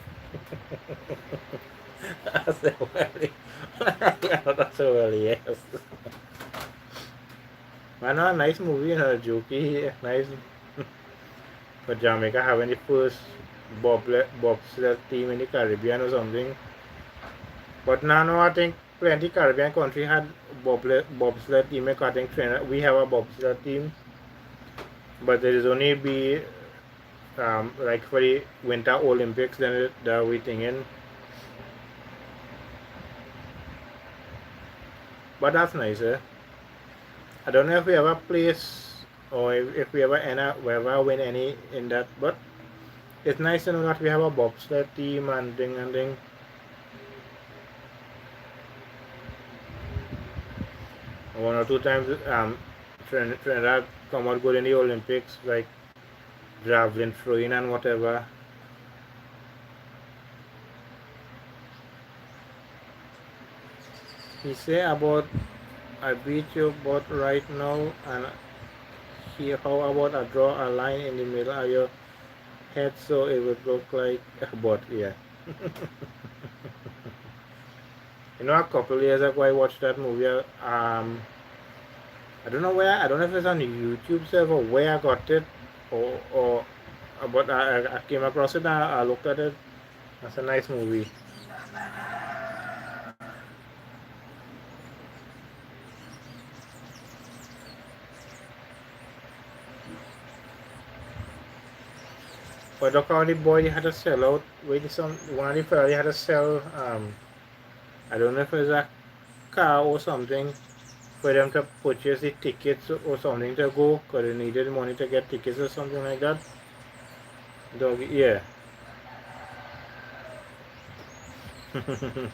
That's so early. That's so early, yes. But no, nice movie, jokey, nice. For Jamaica having the first bobsled team in the Caribbean or something. But now I think plenty Caribbean country had bobsled team. I think we have a bobsled team, but there is only be like for the Winter Olympics, then that we thinking. But that's nice, eh? I don't know if we ever place, or if we ever win any in that, but it's nice to know that we have a bobsled team and ding and ding. One or two times Trinidad come out good in the Olympics, like javelin throwing and whatever. He say about I beat your bot right now, and how about I draw a line in the middle of your head so it would look like a bot, yeah. A couple years ago I watched that movie. I don't know where. I don't know if it's on the YouTube server where I got it, or but I came across it and I looked at it. That's a nice movie. But look how the boy had to sell out. With some one of the fellas had to sell. I don't know if it was a car or something for them to purchase the tickets or something to go because they needed money to get tickets or something like that. Dog, yeah. And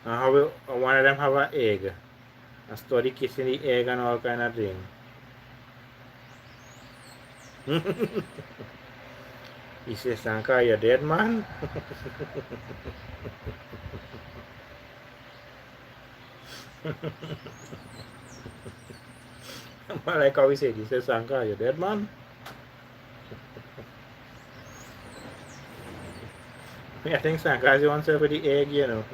how one of them have an egg and study kissing the egg and all kind of thing. He says, Sanka, you're dead, man. But like how he said, he says, Sanka, you're dead, man. I think Sanka has himself with the egg, you know.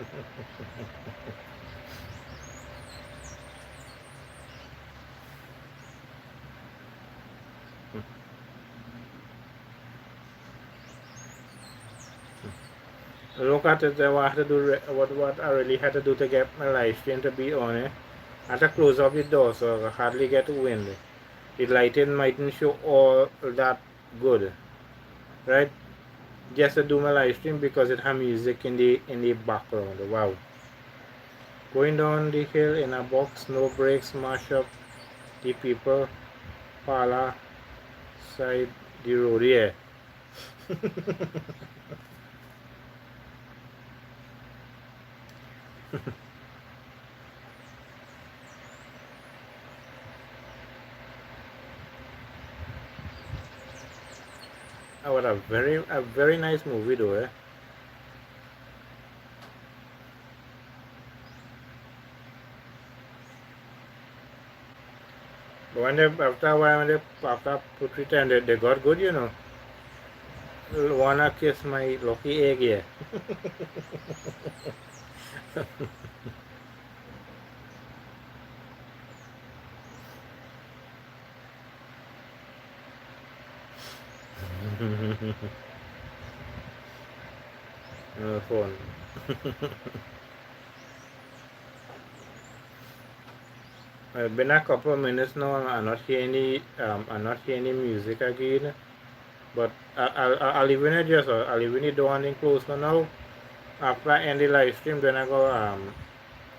Look at it, what I had to do, what I really had to do to get my live stream to be on it. I had to close up the door so I hardly get wind. The lighting mightn't show all that good, right? Just to do my live stream because it had music in the background. Wow. Going down the hill in a box, no brakes, mash up the people, pala side the road, yeah. Oh, what a very nice movie though, eh? But when they after a while when they after put it and they got good, you know. Wanna kiss my lucky egg, yeah. Phone. It's been a couple of minutes now. I'm not hearing any music again. But I'll leave it just I'll leave it down and close for now. After I end the live stream, then I go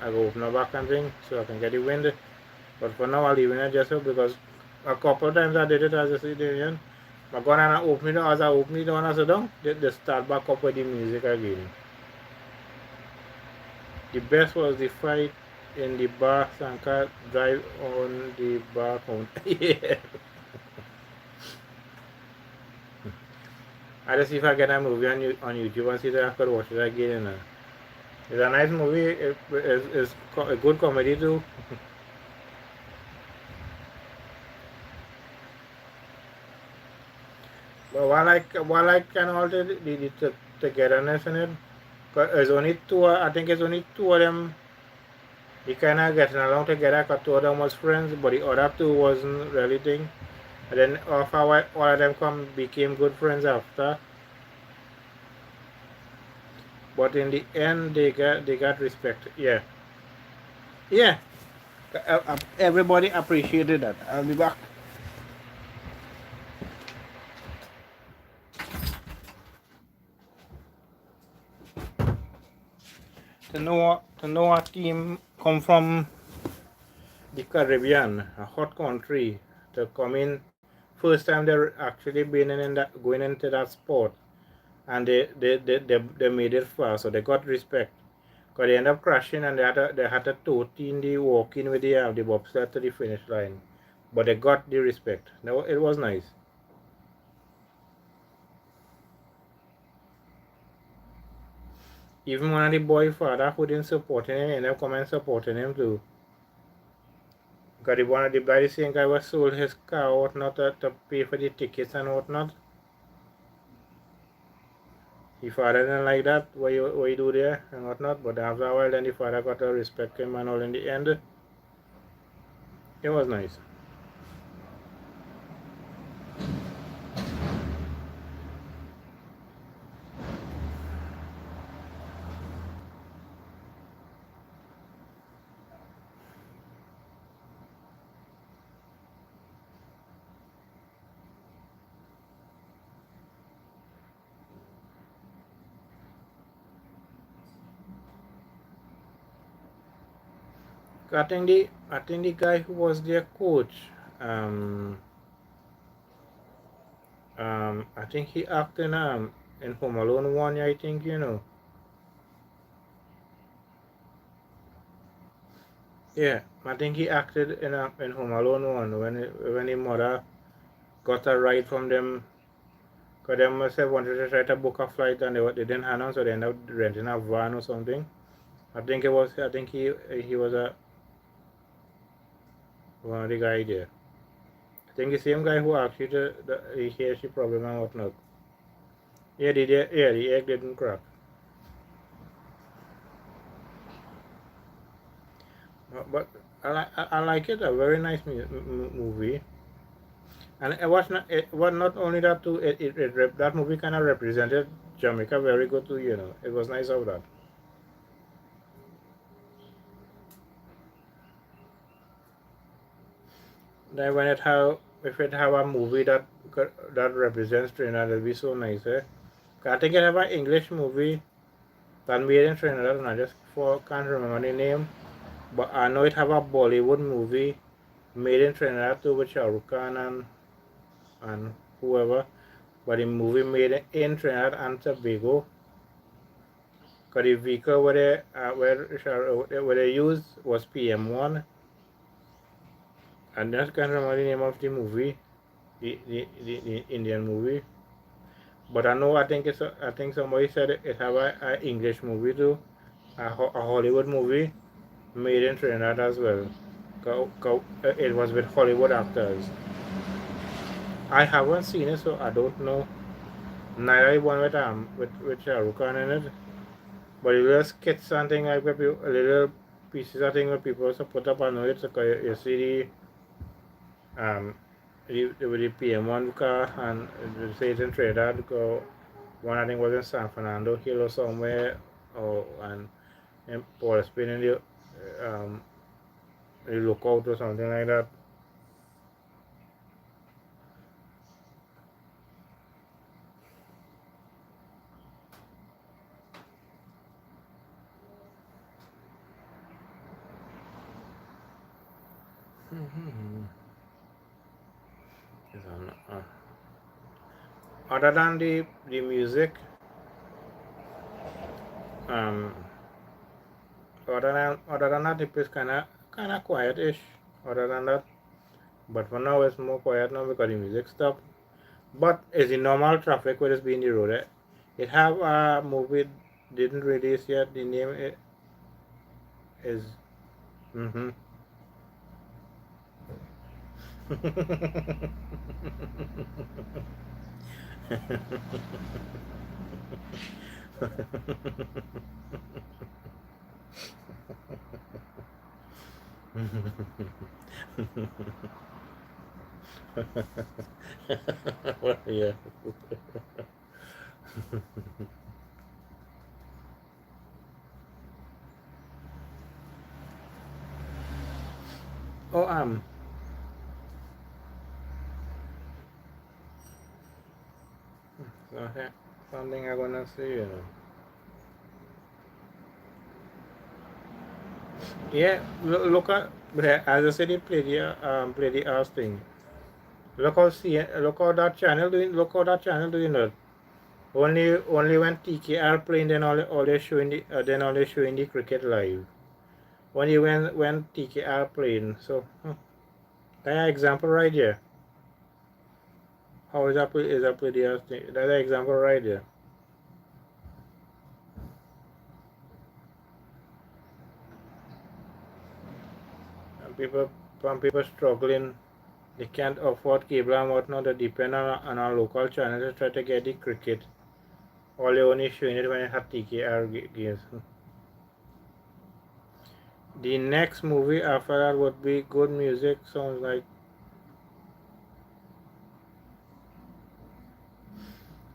open the back and thing so I can get the wind. But for now, I'll leave it just because a couple of times I did it as I said, you know. I go and I open it as I open it and I sit down, they start back up with the music again. The best was the fight in the bar, Sanka drive on the bar count. Yeah. I just see if I get a movie on YouTube and see that I could watch it again. It's a nice movie. It's a good comedy too. But what I can all the togetherness in it. Cause it's only two. I think it's only two of them. They kind of getting along together. Cause two of them was friends, but the other two wasn't really thing. And then after all of them became good friends after. But in the end, they got respect. Yeah, yeah. Everybody appreciated that. I'll be back. To know a team come from the Caribbean, a hot country, to come in first time they're actually been in that going into that sport, and they made it far, so they got respect. Cause they end up crashing and they had to toting the walking with the bobsled to the finish line, but they got the respect. No, it was nice. Even one of the boy father who didn't support him ended up coming supporting him too. Because the one of the same guy was sold his car or whatnot to pay for the tickets and whatnot. The father didn't like that, what you do there and whatnot, but after a while then the father got to respect him and all in the end. It was nice. I think the guy who was their coach, um, I think he acted in Home Alone 1, I think, you know. Yeah, I think he acted in Home Alone 1 when his mother got a ride from them, because they must have wanted to try to book a flight and they didn't have none, so they ended up renting a van or something. I think he was one of the guy there. I think the same guy who asked you the he or she problem and whatnot. The egg didn't crack. But I like it. A very nice movie. And it was not only that too. That movie kind of represented Jamaica very good too. You know, it was nice of that. Then when it have if it have a movie that represents Trinidad, it'll be so nice. Eh? I think it have an English movie that made in Trinidad, and I just can't remember the name. But I know it have a Bollywood movie made in Trinidad too with Shah Rukh Khan and whoever. But the movie made in Trinidad and Tobago. Because the vehicle where they used was PM1. And that's can't remember the name of the movie, the Indian movie. But I know I think somebody said it have a English movie too, a Hollywood movie made in Trinidad as well. It was with Hollywood actors. I haven't seen it, so I don't know. Neither the one with Shah Rukh Khan in it, but the little skits and thing like little pieces of thing where people so put up on it. So you see um the PM1 car and say it in Trinidad. Go one I think was in San Fernando Hill or somewhere, or and Port Spain in um the lookout or something like that. Other than the music, um, other than that, it is kind of quietish. Other than that, but for now it's more quiet now because the music stopped. But it's the normal traffic where it's being the road. It have a movie didn't release yet. The name is mm-hmm. Yeah. Oh, okay. Something I'm gonna say, you know. Yeah, look at as I said, he play the ass thing. Look how that channel doing. Look how that channel doing that. Only when TKR playing, then all they showing the cricket live. Only when TKR playing. So that an example right there. How is that play the ass thing? That's an example right there. And people struggling. They can't afford cable and whatnot. They depend on our local channel to try to get the cricket. All they only showing it when it have TKR games. The next movie after that would be good music. Sounds like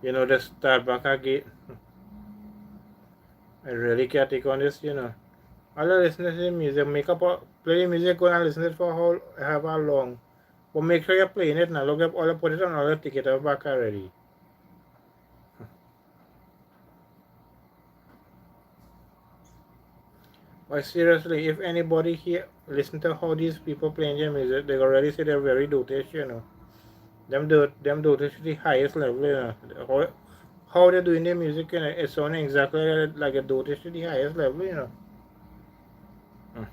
the start back again. I really can't take on this. All I listen to the music, play the music, go and listen to it for how long. But make sure you're playing it now. Look up all put it on all the ticket back already. But seriously, if anybody here listen to how these people playing their music, they already say they're very dotish, you know. Them dotish to the highest level, you know. How they're doing their music, you know, it's sounding exactly like a dotish to the highest level, you know. Mm.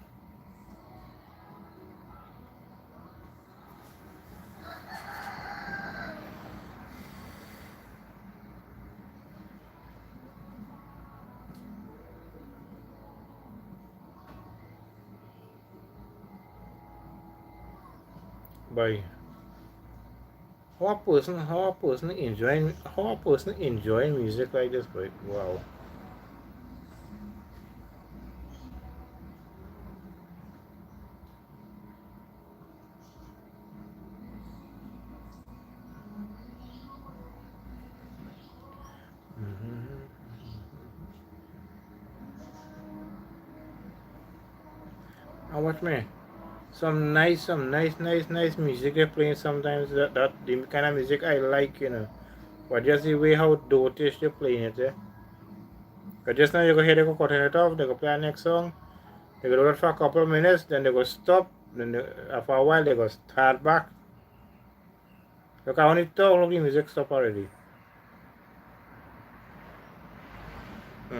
By how a person enjoying music like this, boy. Wow. Mm-hmm. And watch me. Some nice music they're playing sometimes. That the kind of music I like, you know. But just the way how dotish they're playing it, eh? But just now you go hear they go cutting it off, they go play the next song, they go do it for a couple of minutes, then they go stop, then after a while they go start back. Look, I want it to look the music stop already. Hmm.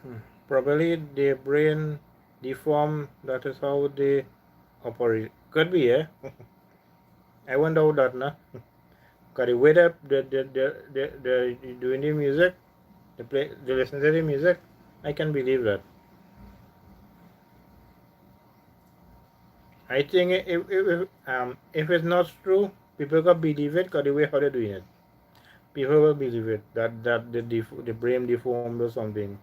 Hmm. Probably their brain deform, that is how they operate. Could be, eh? I wonder how that, nah? Because the way they're doing the music, they listen to the music, I can believe that. I think if it's not true, people can believe it because the way how they're doing it. People will believe it that the brain deformed or something.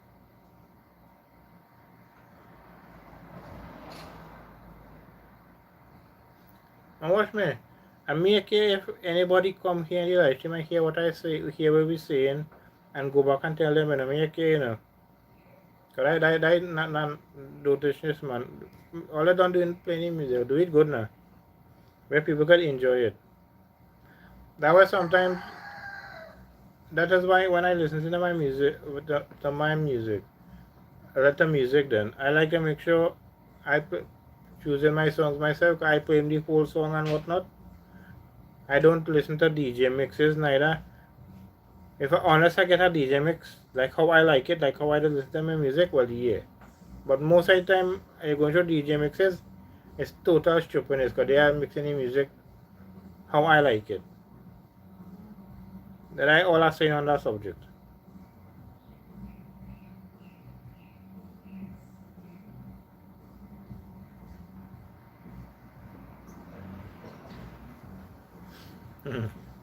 And watch me. I mean, okay, if anybody come here in the live stream and hear what I say, hear what we saying, and go back and tell them, and I mean, okay, you know, cause I not do this man. All I don't do in playing music, do it good now, where people can enjoy it. That was sometimes. That is why when I listen to my music, to my music, let the music then. I like to make sure I choosing my songs myself. I play the whole song and whatnot. I don't listen to DJ mixes neither. If I honest, I get a DJ mix like how I like it, like how I listen to my music. Well, yeah. But most of the time, I go to DJ mixes. It's total stupidness because they are mixing the music how I like it. That I all are saying on that subject.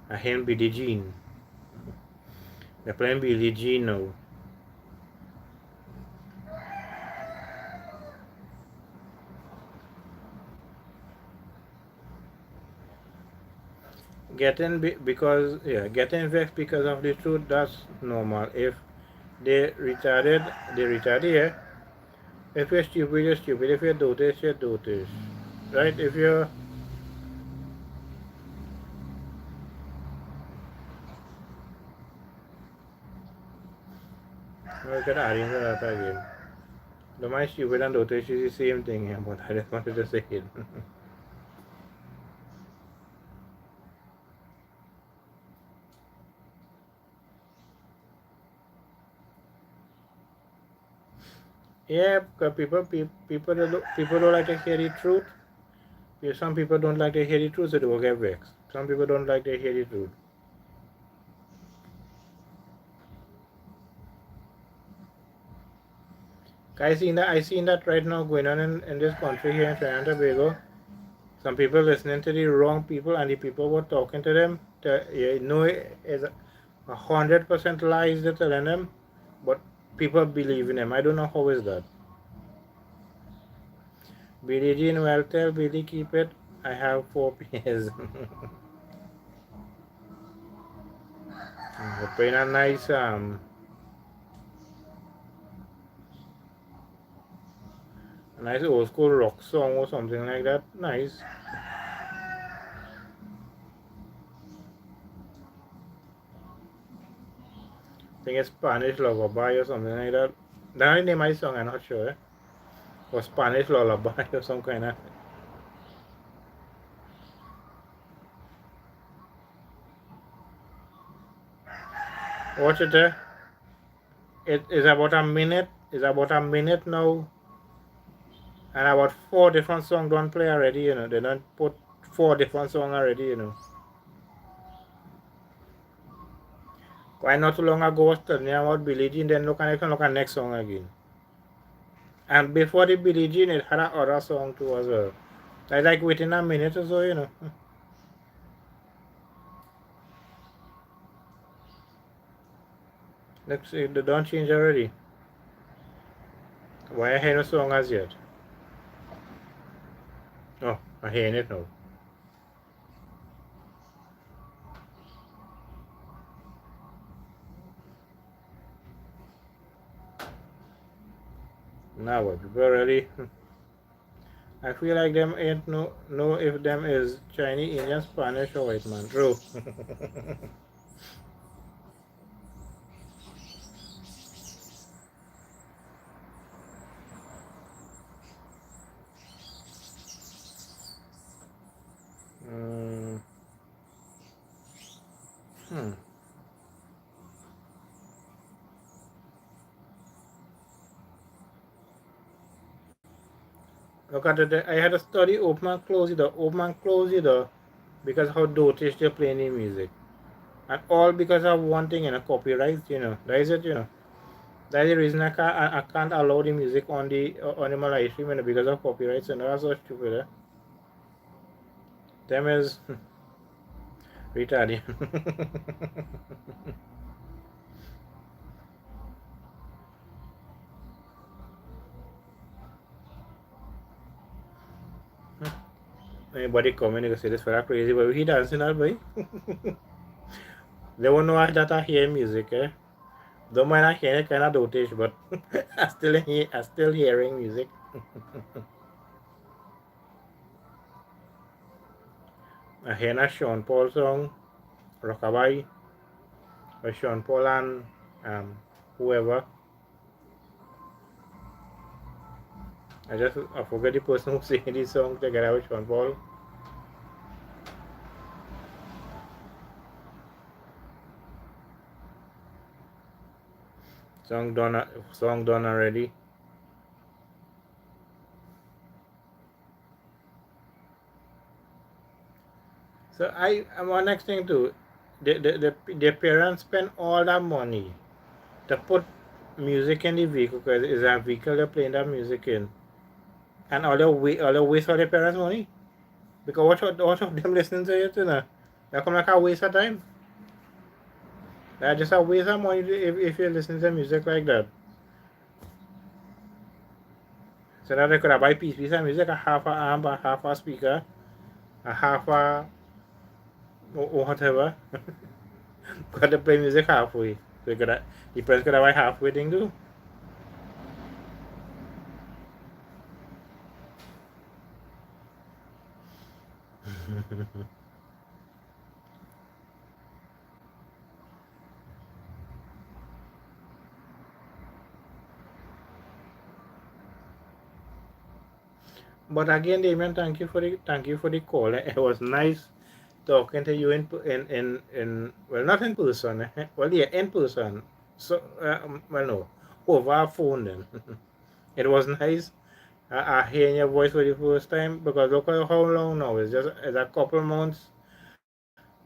I hate Billie Jean. They're playing Billie Jean now. Getting vexed because of the truth, that's normal. If they retarded, they retarded, yeah. If you're stupid, you're stupid. If you're dotish, you're dotish. Right? If you're look at Aryan that again. The my stupid and dotish is the same thing, yeah, but I just wanted to say it. Yeah, because people don't like to hear the truth. Yeah, some people don't like to hear the truth, so they will get vexed. Some people don't like to hear the truth. I seen that right now going on in this country here in Trinidad and Tobago. Some people listening to the wrong people, and the people were talking to them. You know, it's 100% lies they're telling them, but people believe in them. I don't know how is that. Billie Jean, well, tell Billy keep it. I have 4 pairs. We're playing a nice old school rock song or something like that. Nice. I think it's Spanish Lullaby or something like that. That's the name of the song, I'm not sure. Or Spanish Lullaby or some kind of. Watch it there. It is about a minute. It's about a minute now. And about 4 different songs don't play already, you know. They don't put 4 different songs already, you know. Why not too long ago I was telling you about Billie Jean, then look and you can look at next song again. And before the Billie Jean, it had another song too as well. Like within a minute or so, you know. Let's see, they don't change already. Why I hear no song as yet? Oh, I hear it now. Now what? People really. I feel like them ain't know if them is Chinese, Indian, Spanish, or white man. True. mm. Hmm. Look at it. I had to study open and close it door, open and close it door, because how dotish they're playing the music. And all because of one thing, you know, copyright, you know. That is it, you know. That's the reason I can't allow the music on the live stream, you know, because of copyrights, and that's so stupid. Eh? Them is retarded. Anybody coming and say this for crazy, but he dancing that way. They won't know that I hear music, eh? Don't mind I hear it kind of dotish, but I still hearing music. I hear a Sean Paul song, Rockabye, by Sean Paul and whoever. I forget the person who sing this song together with Sean Paul. Song done already. So one next thing too, the parents spend all that money to put music in the vehicle because it's a vehicle they're playing that music in, and all the waste all the parents' money because what of them listening to it, you know, that come like a waste of time. That just a waste of money if you're listening to music like that. So now they could have buy piece of music, a half a amp, a half a speaker, a half a or whatever. Got to play music halfway. So the parents could have buy halfway thing too. But again, Damien, thank you for the call. It was nice talking to you in well, not in person. Well, yeah, in person. So well, no, over our phone then. It was nice. I hearing your voice for the first time because look at how long now. It's a couple months.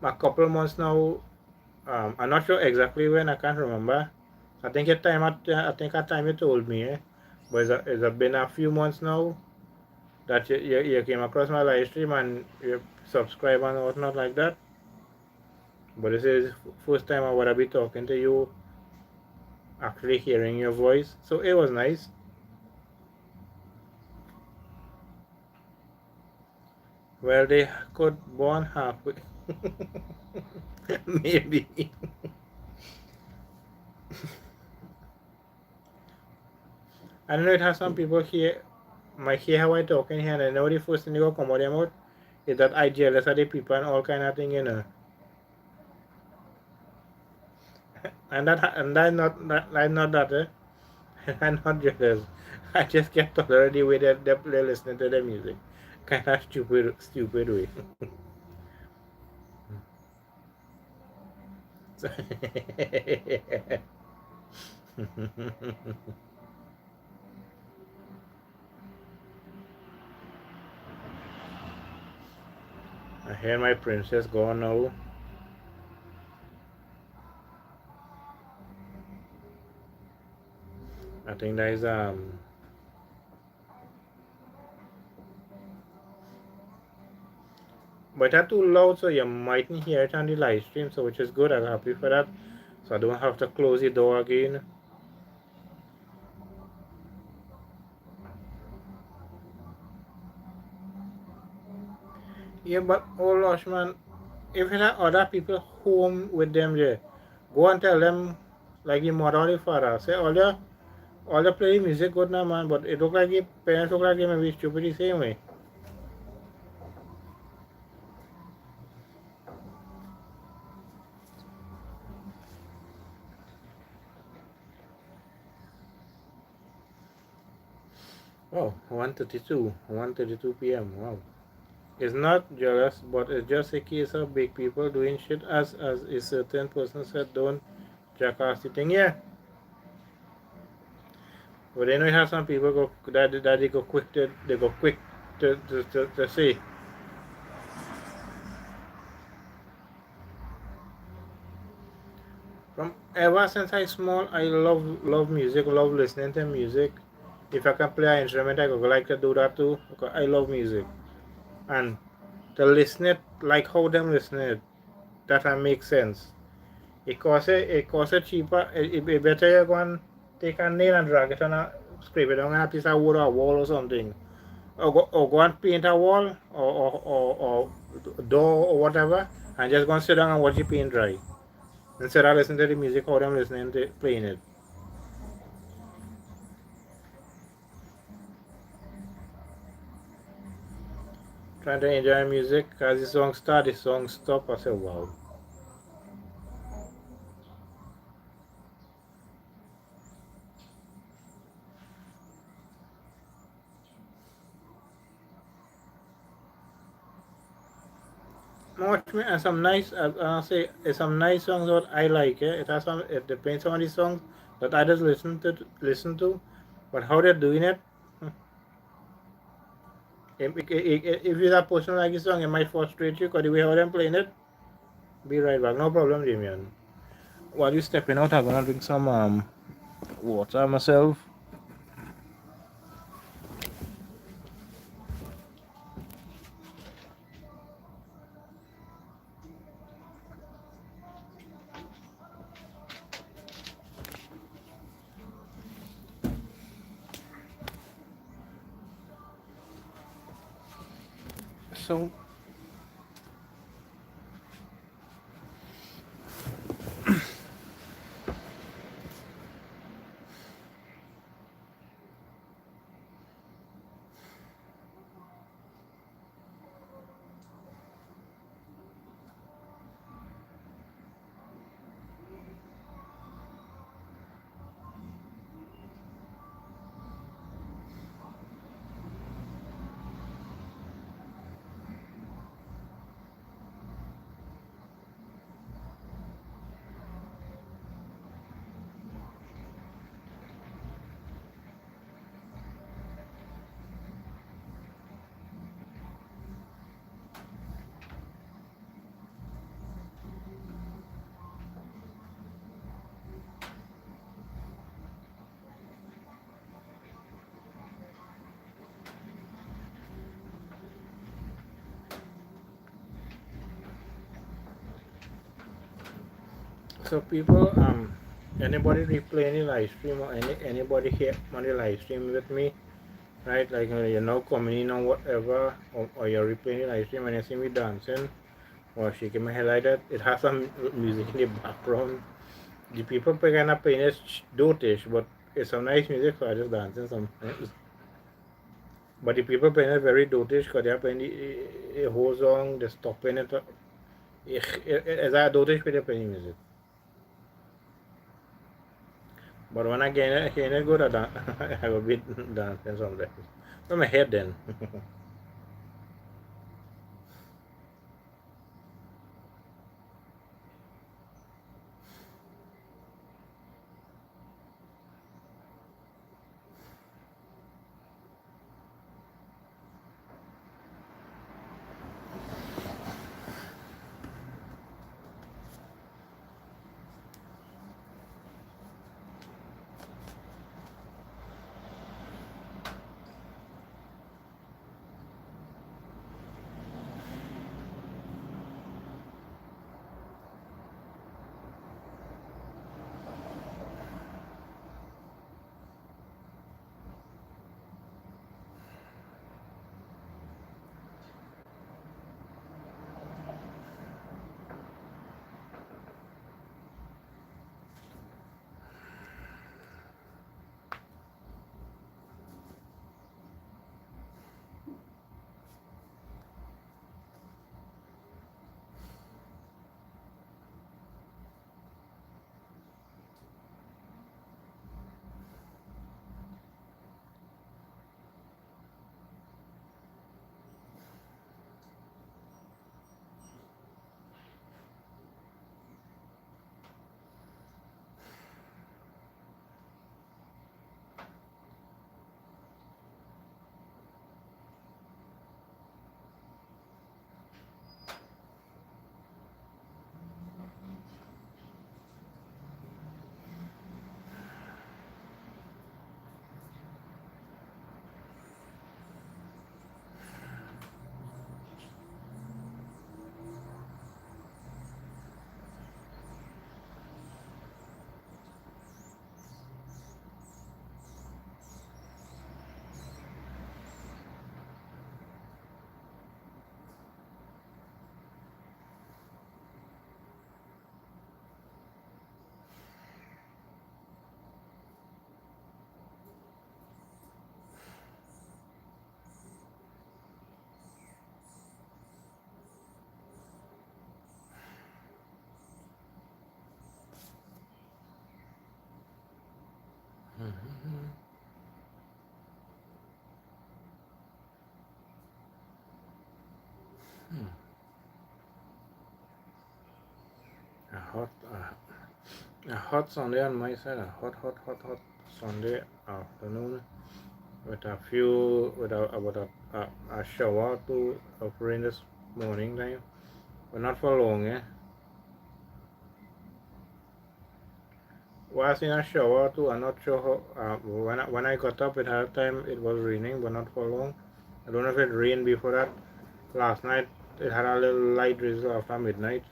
A couple months now. I'm not sure exactly when. I can't remember. I think at time you told me. But it's been a few months now that you came across my live stream and you subscribe and whatnot like that. But this is first time I would be talking to you, actually hearing your voice. So it was nice. Well, they could born halfway. Maybe. I don't know, it has some people here might hear how I talking here and I know the first thing they go come out their mouth is that I jealous of the people and all kind of thing, you know. and I'm not I'm not jealous. I just get tolerate the way that they're listening to their music, kind of stupid way. So- I hear my princess go now. I think that is but that's too loud, so you mightn't hear it on the live stream. So which is good. I'm happy for that. So I don't have to close the door again. Yeah, but oh gosh, man, if you have other people home with them there, go and tell them like the mother or the father. Say all the play music good now, man, but it look like the parents look like they may be stupid the same way. Oh, 1:32 p.m. Wow. It's not jealous, but it's just a case of big people doing shit as a certain person said, don't jackass the thing. Yeah, but then we have some people go that they go quick to say. From ever since I small, I love music, love listening to music. If I can play an instrument, I would like to do that too. Because I love music, and to listen it like how them listen it, that makes sense. It costs cheaper. It better you go and take a nail and drag it on a scrape it on a piece of wood or wall or something. Or go and paint a wall or door or whatever and just go and sit down and watch the paint dry. Instead of listening to the music how them listening to playing it. Trying to enjoy music as the song start, the song stop. I say wow. Watch me and some nice I say some nice songs that I like. It has some it depends on the songs that I just listen to. But how they're doing it, if it's a person like this song, it might frustrate you because the way how them playing it. Be right back, no problem, Damian. While you stepping out, I'm gonna drink some water myself. So so people anybody replay any live stream or anybody here on the live stream with me, right? Like you're now coming in or whatever, or you're replaying the live stream and you see me dancing or shaking my head like that. It has some music in the background. The people kind of playing it dotish, but it's some nice music, so I just dancing sometimes. But the people playing it very dotish because they're playing the whole song, they're stopping it. It's a dotish way they're playing music. But when I gain it good, I will be dancing sometimes. From my head then. a hot, a hot Sunday on my side. A hot Sunday afternoon with a few, with a shower to of rain this morning time, but not for long, eh? Was in a shower too. I'm not sure how. When I got up, it had time. It was raining, but not for long. I don't know if it rained before that. Last night it had a little light drizzle after midnight,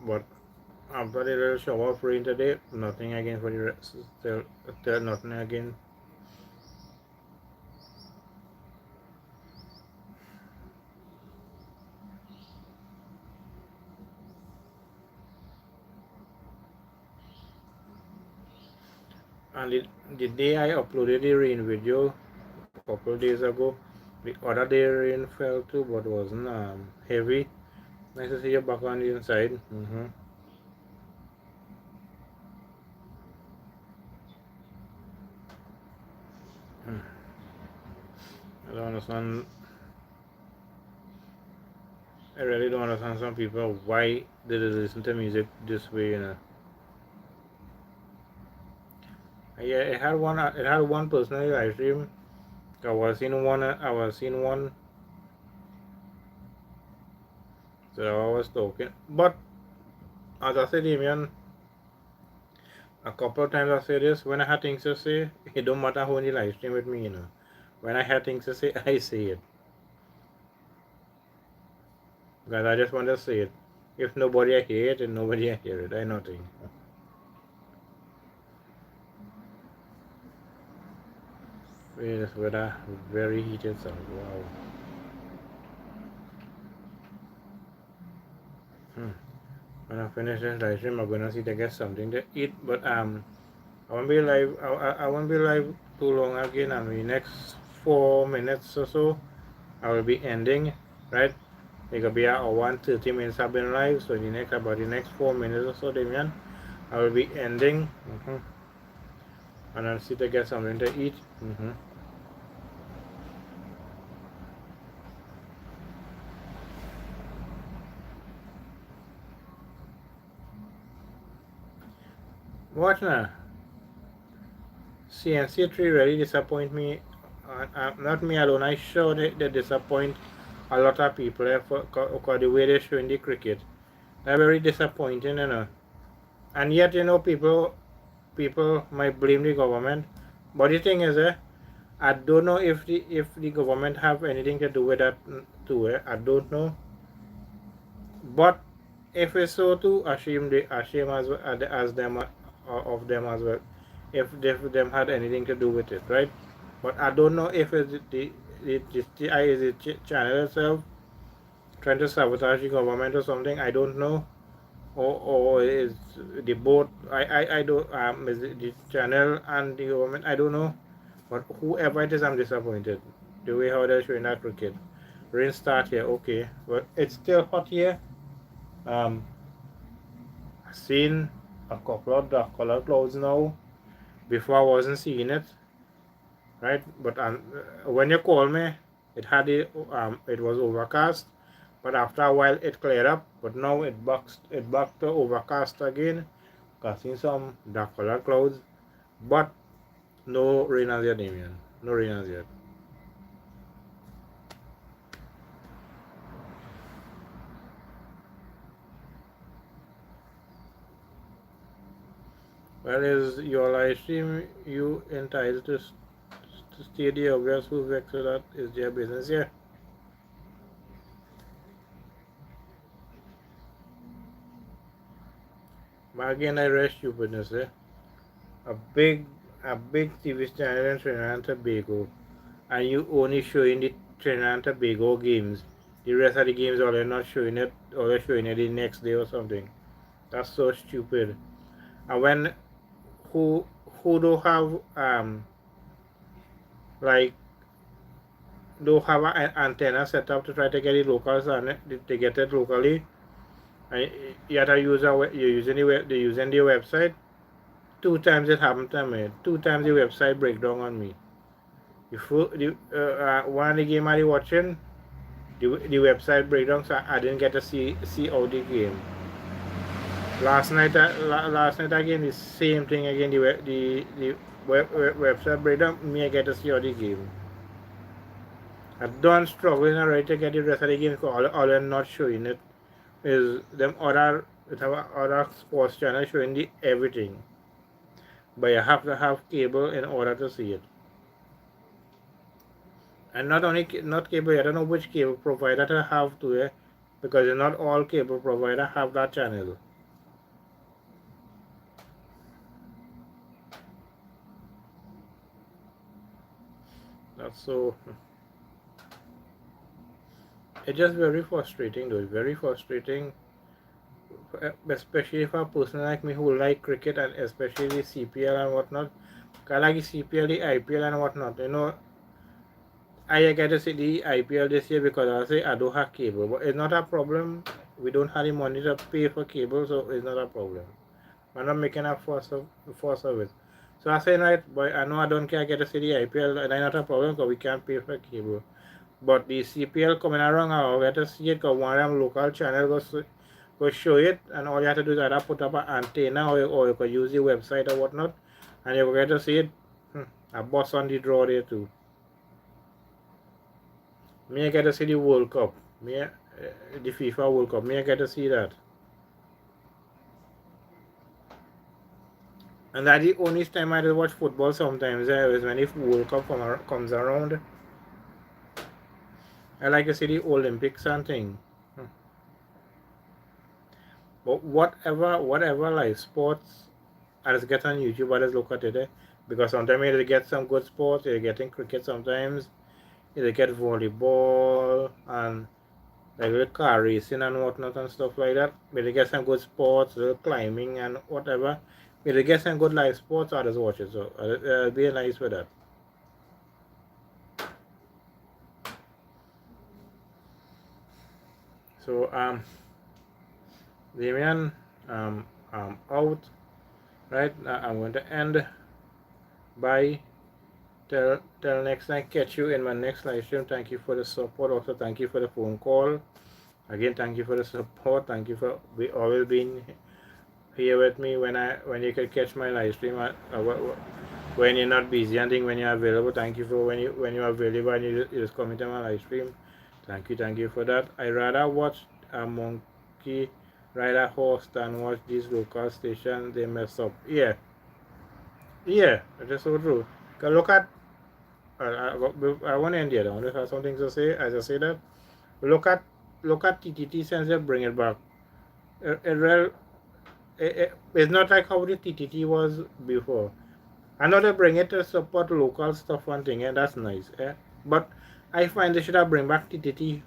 but after the little shower of rain today, nothing again for the rest. Still nothing again. And the day I uploaded the rain video a couple days ago, the other day rain fell too, but wasn't heavy. Nice to see you back on the inside. I don't understand. I really don't understand some people why they listen to music this way. Yeah, it had one. It had one personal live stream. I was in one. I was in one. So I was talking. But as I said, Damian, a couple of times I said this. When I had things to say, it don't matter who in the live stream with me. When I had things to say, I say it. Because I just want to say it. If nobody hear it, then nobody hear it. I nothing. This weather very heated. So wow. When I finish this live stream, I'm gonna see to get something to eat. But I won't be live. I won't be live too long again. I mean, next 4 minutes or so, I will be ending. Right. It could be an hour and 30 minutes I've been live, so about the next 4 minutes or so, Damian, I will be ending. And I'll sit to get something to eat. What now? CNC3 really disappoint me. Not me alone, I sure they disappoint a lot of people for the way they're showing the cricket. They're very disappointing, you know. And yet, you know, people might blame the government. But the thing is, I don't know if the government have anything to do with that too. I don't know. But if it's so too, ashamed as them of them as well. If them had anything to do with it, right? But I don't know if it's the channel itself trying to sabotage the government or something. I don't know. Or is the boat? I don't is the channel and the government? I don't know. But whoever it is, I'm disappointed. The way how they're showing that cricket. Rain start here, okay, but it's still hot here. I've seen a couple of dark color clouds now. Before I wasn't seeing it, right? But when you call me, it had it was overcast, but after a while it cleared up. But now it back to overcast again. Casting some dark color clouds, but no rain as yet, Damien. No rain as yet. Well, is your live stream you entitled to state the obvious who vector that is their business here? But again, I rest stupidness, a big TV channel in Trinidad and Tobago, and you only showing the Trinidad and Tobago games. The rest of the games, or they're not showing it, or they're showing it the next day or something. That's so stupid. And when who don't have like don't have an antenna set up to try to get it locals and to get it locally, and yet you're using the website. 2 times it happened to me. 2 times the website breakdown on me. One of the game I was watching, the website breakdown, so I didn't get to see all the game. Last night again, the same thing again. The website breakdown, me I get to see all the game. I'm done struggling already to get the rest of the game because all I'm not showing it is them other sports channels showing the everything. But you have to have cable in order to see it. And not cable, I don't know which cable provider to have to it, because not all cable provider have that channel. That's so. It's just very frustrating though. It's very frustrating, especially for a person like me who like cricket and especially the CPL and whatnot. I like the CPL, the IPL and whatnot. You know, I get to see the IPL this year because I say I don't have cable, but it's not a problem. We don't have the money to pay for cable, so it's not a problem. I'm not making a fuss of it. So I say, right, but I know I don't care. I get to see the IPL, and that's not a problem because we can't pay for cable. But the CPL coming around, I get to see it because one of them local channel go show it, and all you have to do is either put up an antenna or you could use the website or whatnot, and you will get to see it. A boss on the draw there too. Me I get to see the World Cup. The FIFA World Cup. Me I get to see that. And that's the only time I watch football sometimes is when the World Cup comes around. I like to see the Olympics and thing. But whatever like sports, I just get on YouTube, I just look at it. Because sometimes you get some good sports, you're getting cricket sometimes, you get volleyball and like little car racing and whatnot and stuff like that. But you get some good sports, little climbing and whatever. But you get some good live sports, I just watch it. So it'll be nice with that. So Damian, out, right? I'm going to end by till next time. Catch you in my next live stream. Thank you for the support. Also, thank you for the phone call. Again, thank you for the support. Thank you for always being here with me when you can catch my live stream when you're not busy and when you're available. Thank you for when you're available and you just come into my live stream. Thank you for that. I rather watch a monkey ride a horse than watch these local stations. They mess up. Yeah, yeah, that's so true. Look at I want to end here. I want to have something to say. As I say that, look at TTT since they bring it back. It, it's not like how the TTT was before. I know they bring it to support local stuff and thing, and that's nice. But I find they should have bring back TTT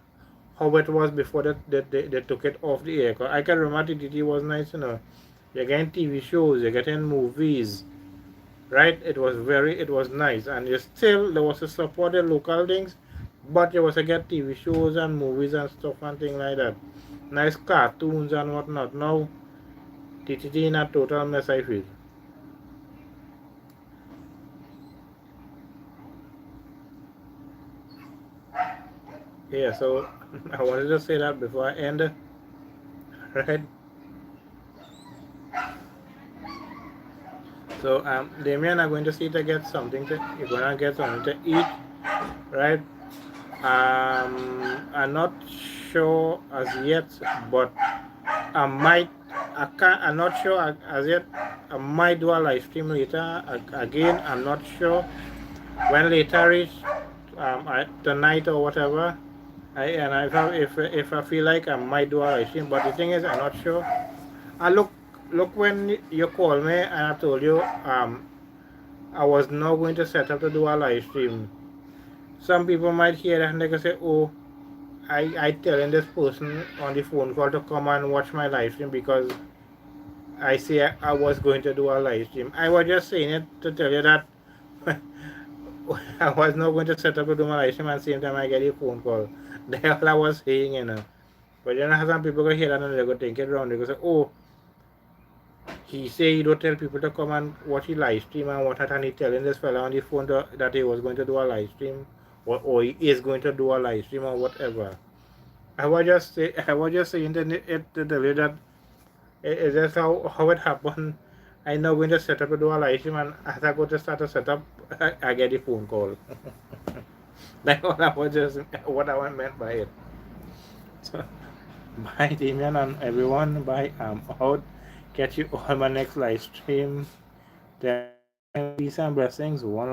how it was before they took it off the air. I can remember TTT was nice, you know. You're getting TV shows, you're getting movies, right? It was nice, and you still there was to support the local things, but you also get TV shows and movies and stuff and things like that. Nice cartoons and whatnot. Now TTT in a total mess, I feel. Yeah, so I wanted to say that before I end, right? So Damien are going to see to get something to you're gonna get something to eat, right? I'm not sure as yet, but I might I'm not sure as yet. I might do a live stream later. Again, I'm not sure when later reach tonight or whatever. If I feel like I might do a live stream, but the thing is I'm not sure. I look when you called me and I told you I was not going to set up to do a live stream. Some people might hear that and they can say, oh, I telling this person on the phone call to come and watch my live stream because I say I was going to do a live stream. I was just saying it to tell you that I was not going to set up to do my live stream and same time I get a phone call. That's all I was saying, you know. But you know, some people go hear that and they go think it wrong. They go say, oh, he say he don't tell people to come and watch the live stream and what and he telling this fella on the phone that he was going to do a live stream or he is going to do a live stream or whatever. I was just saying to tell you that it's just how it happened. I know going to set up to do a live stream and as I go to start to set up I get the phone call. That's what I meant by it. So, bye Damian and everyone. Bye. I'm out. Catch you on my next live stream. Peace and blessings. One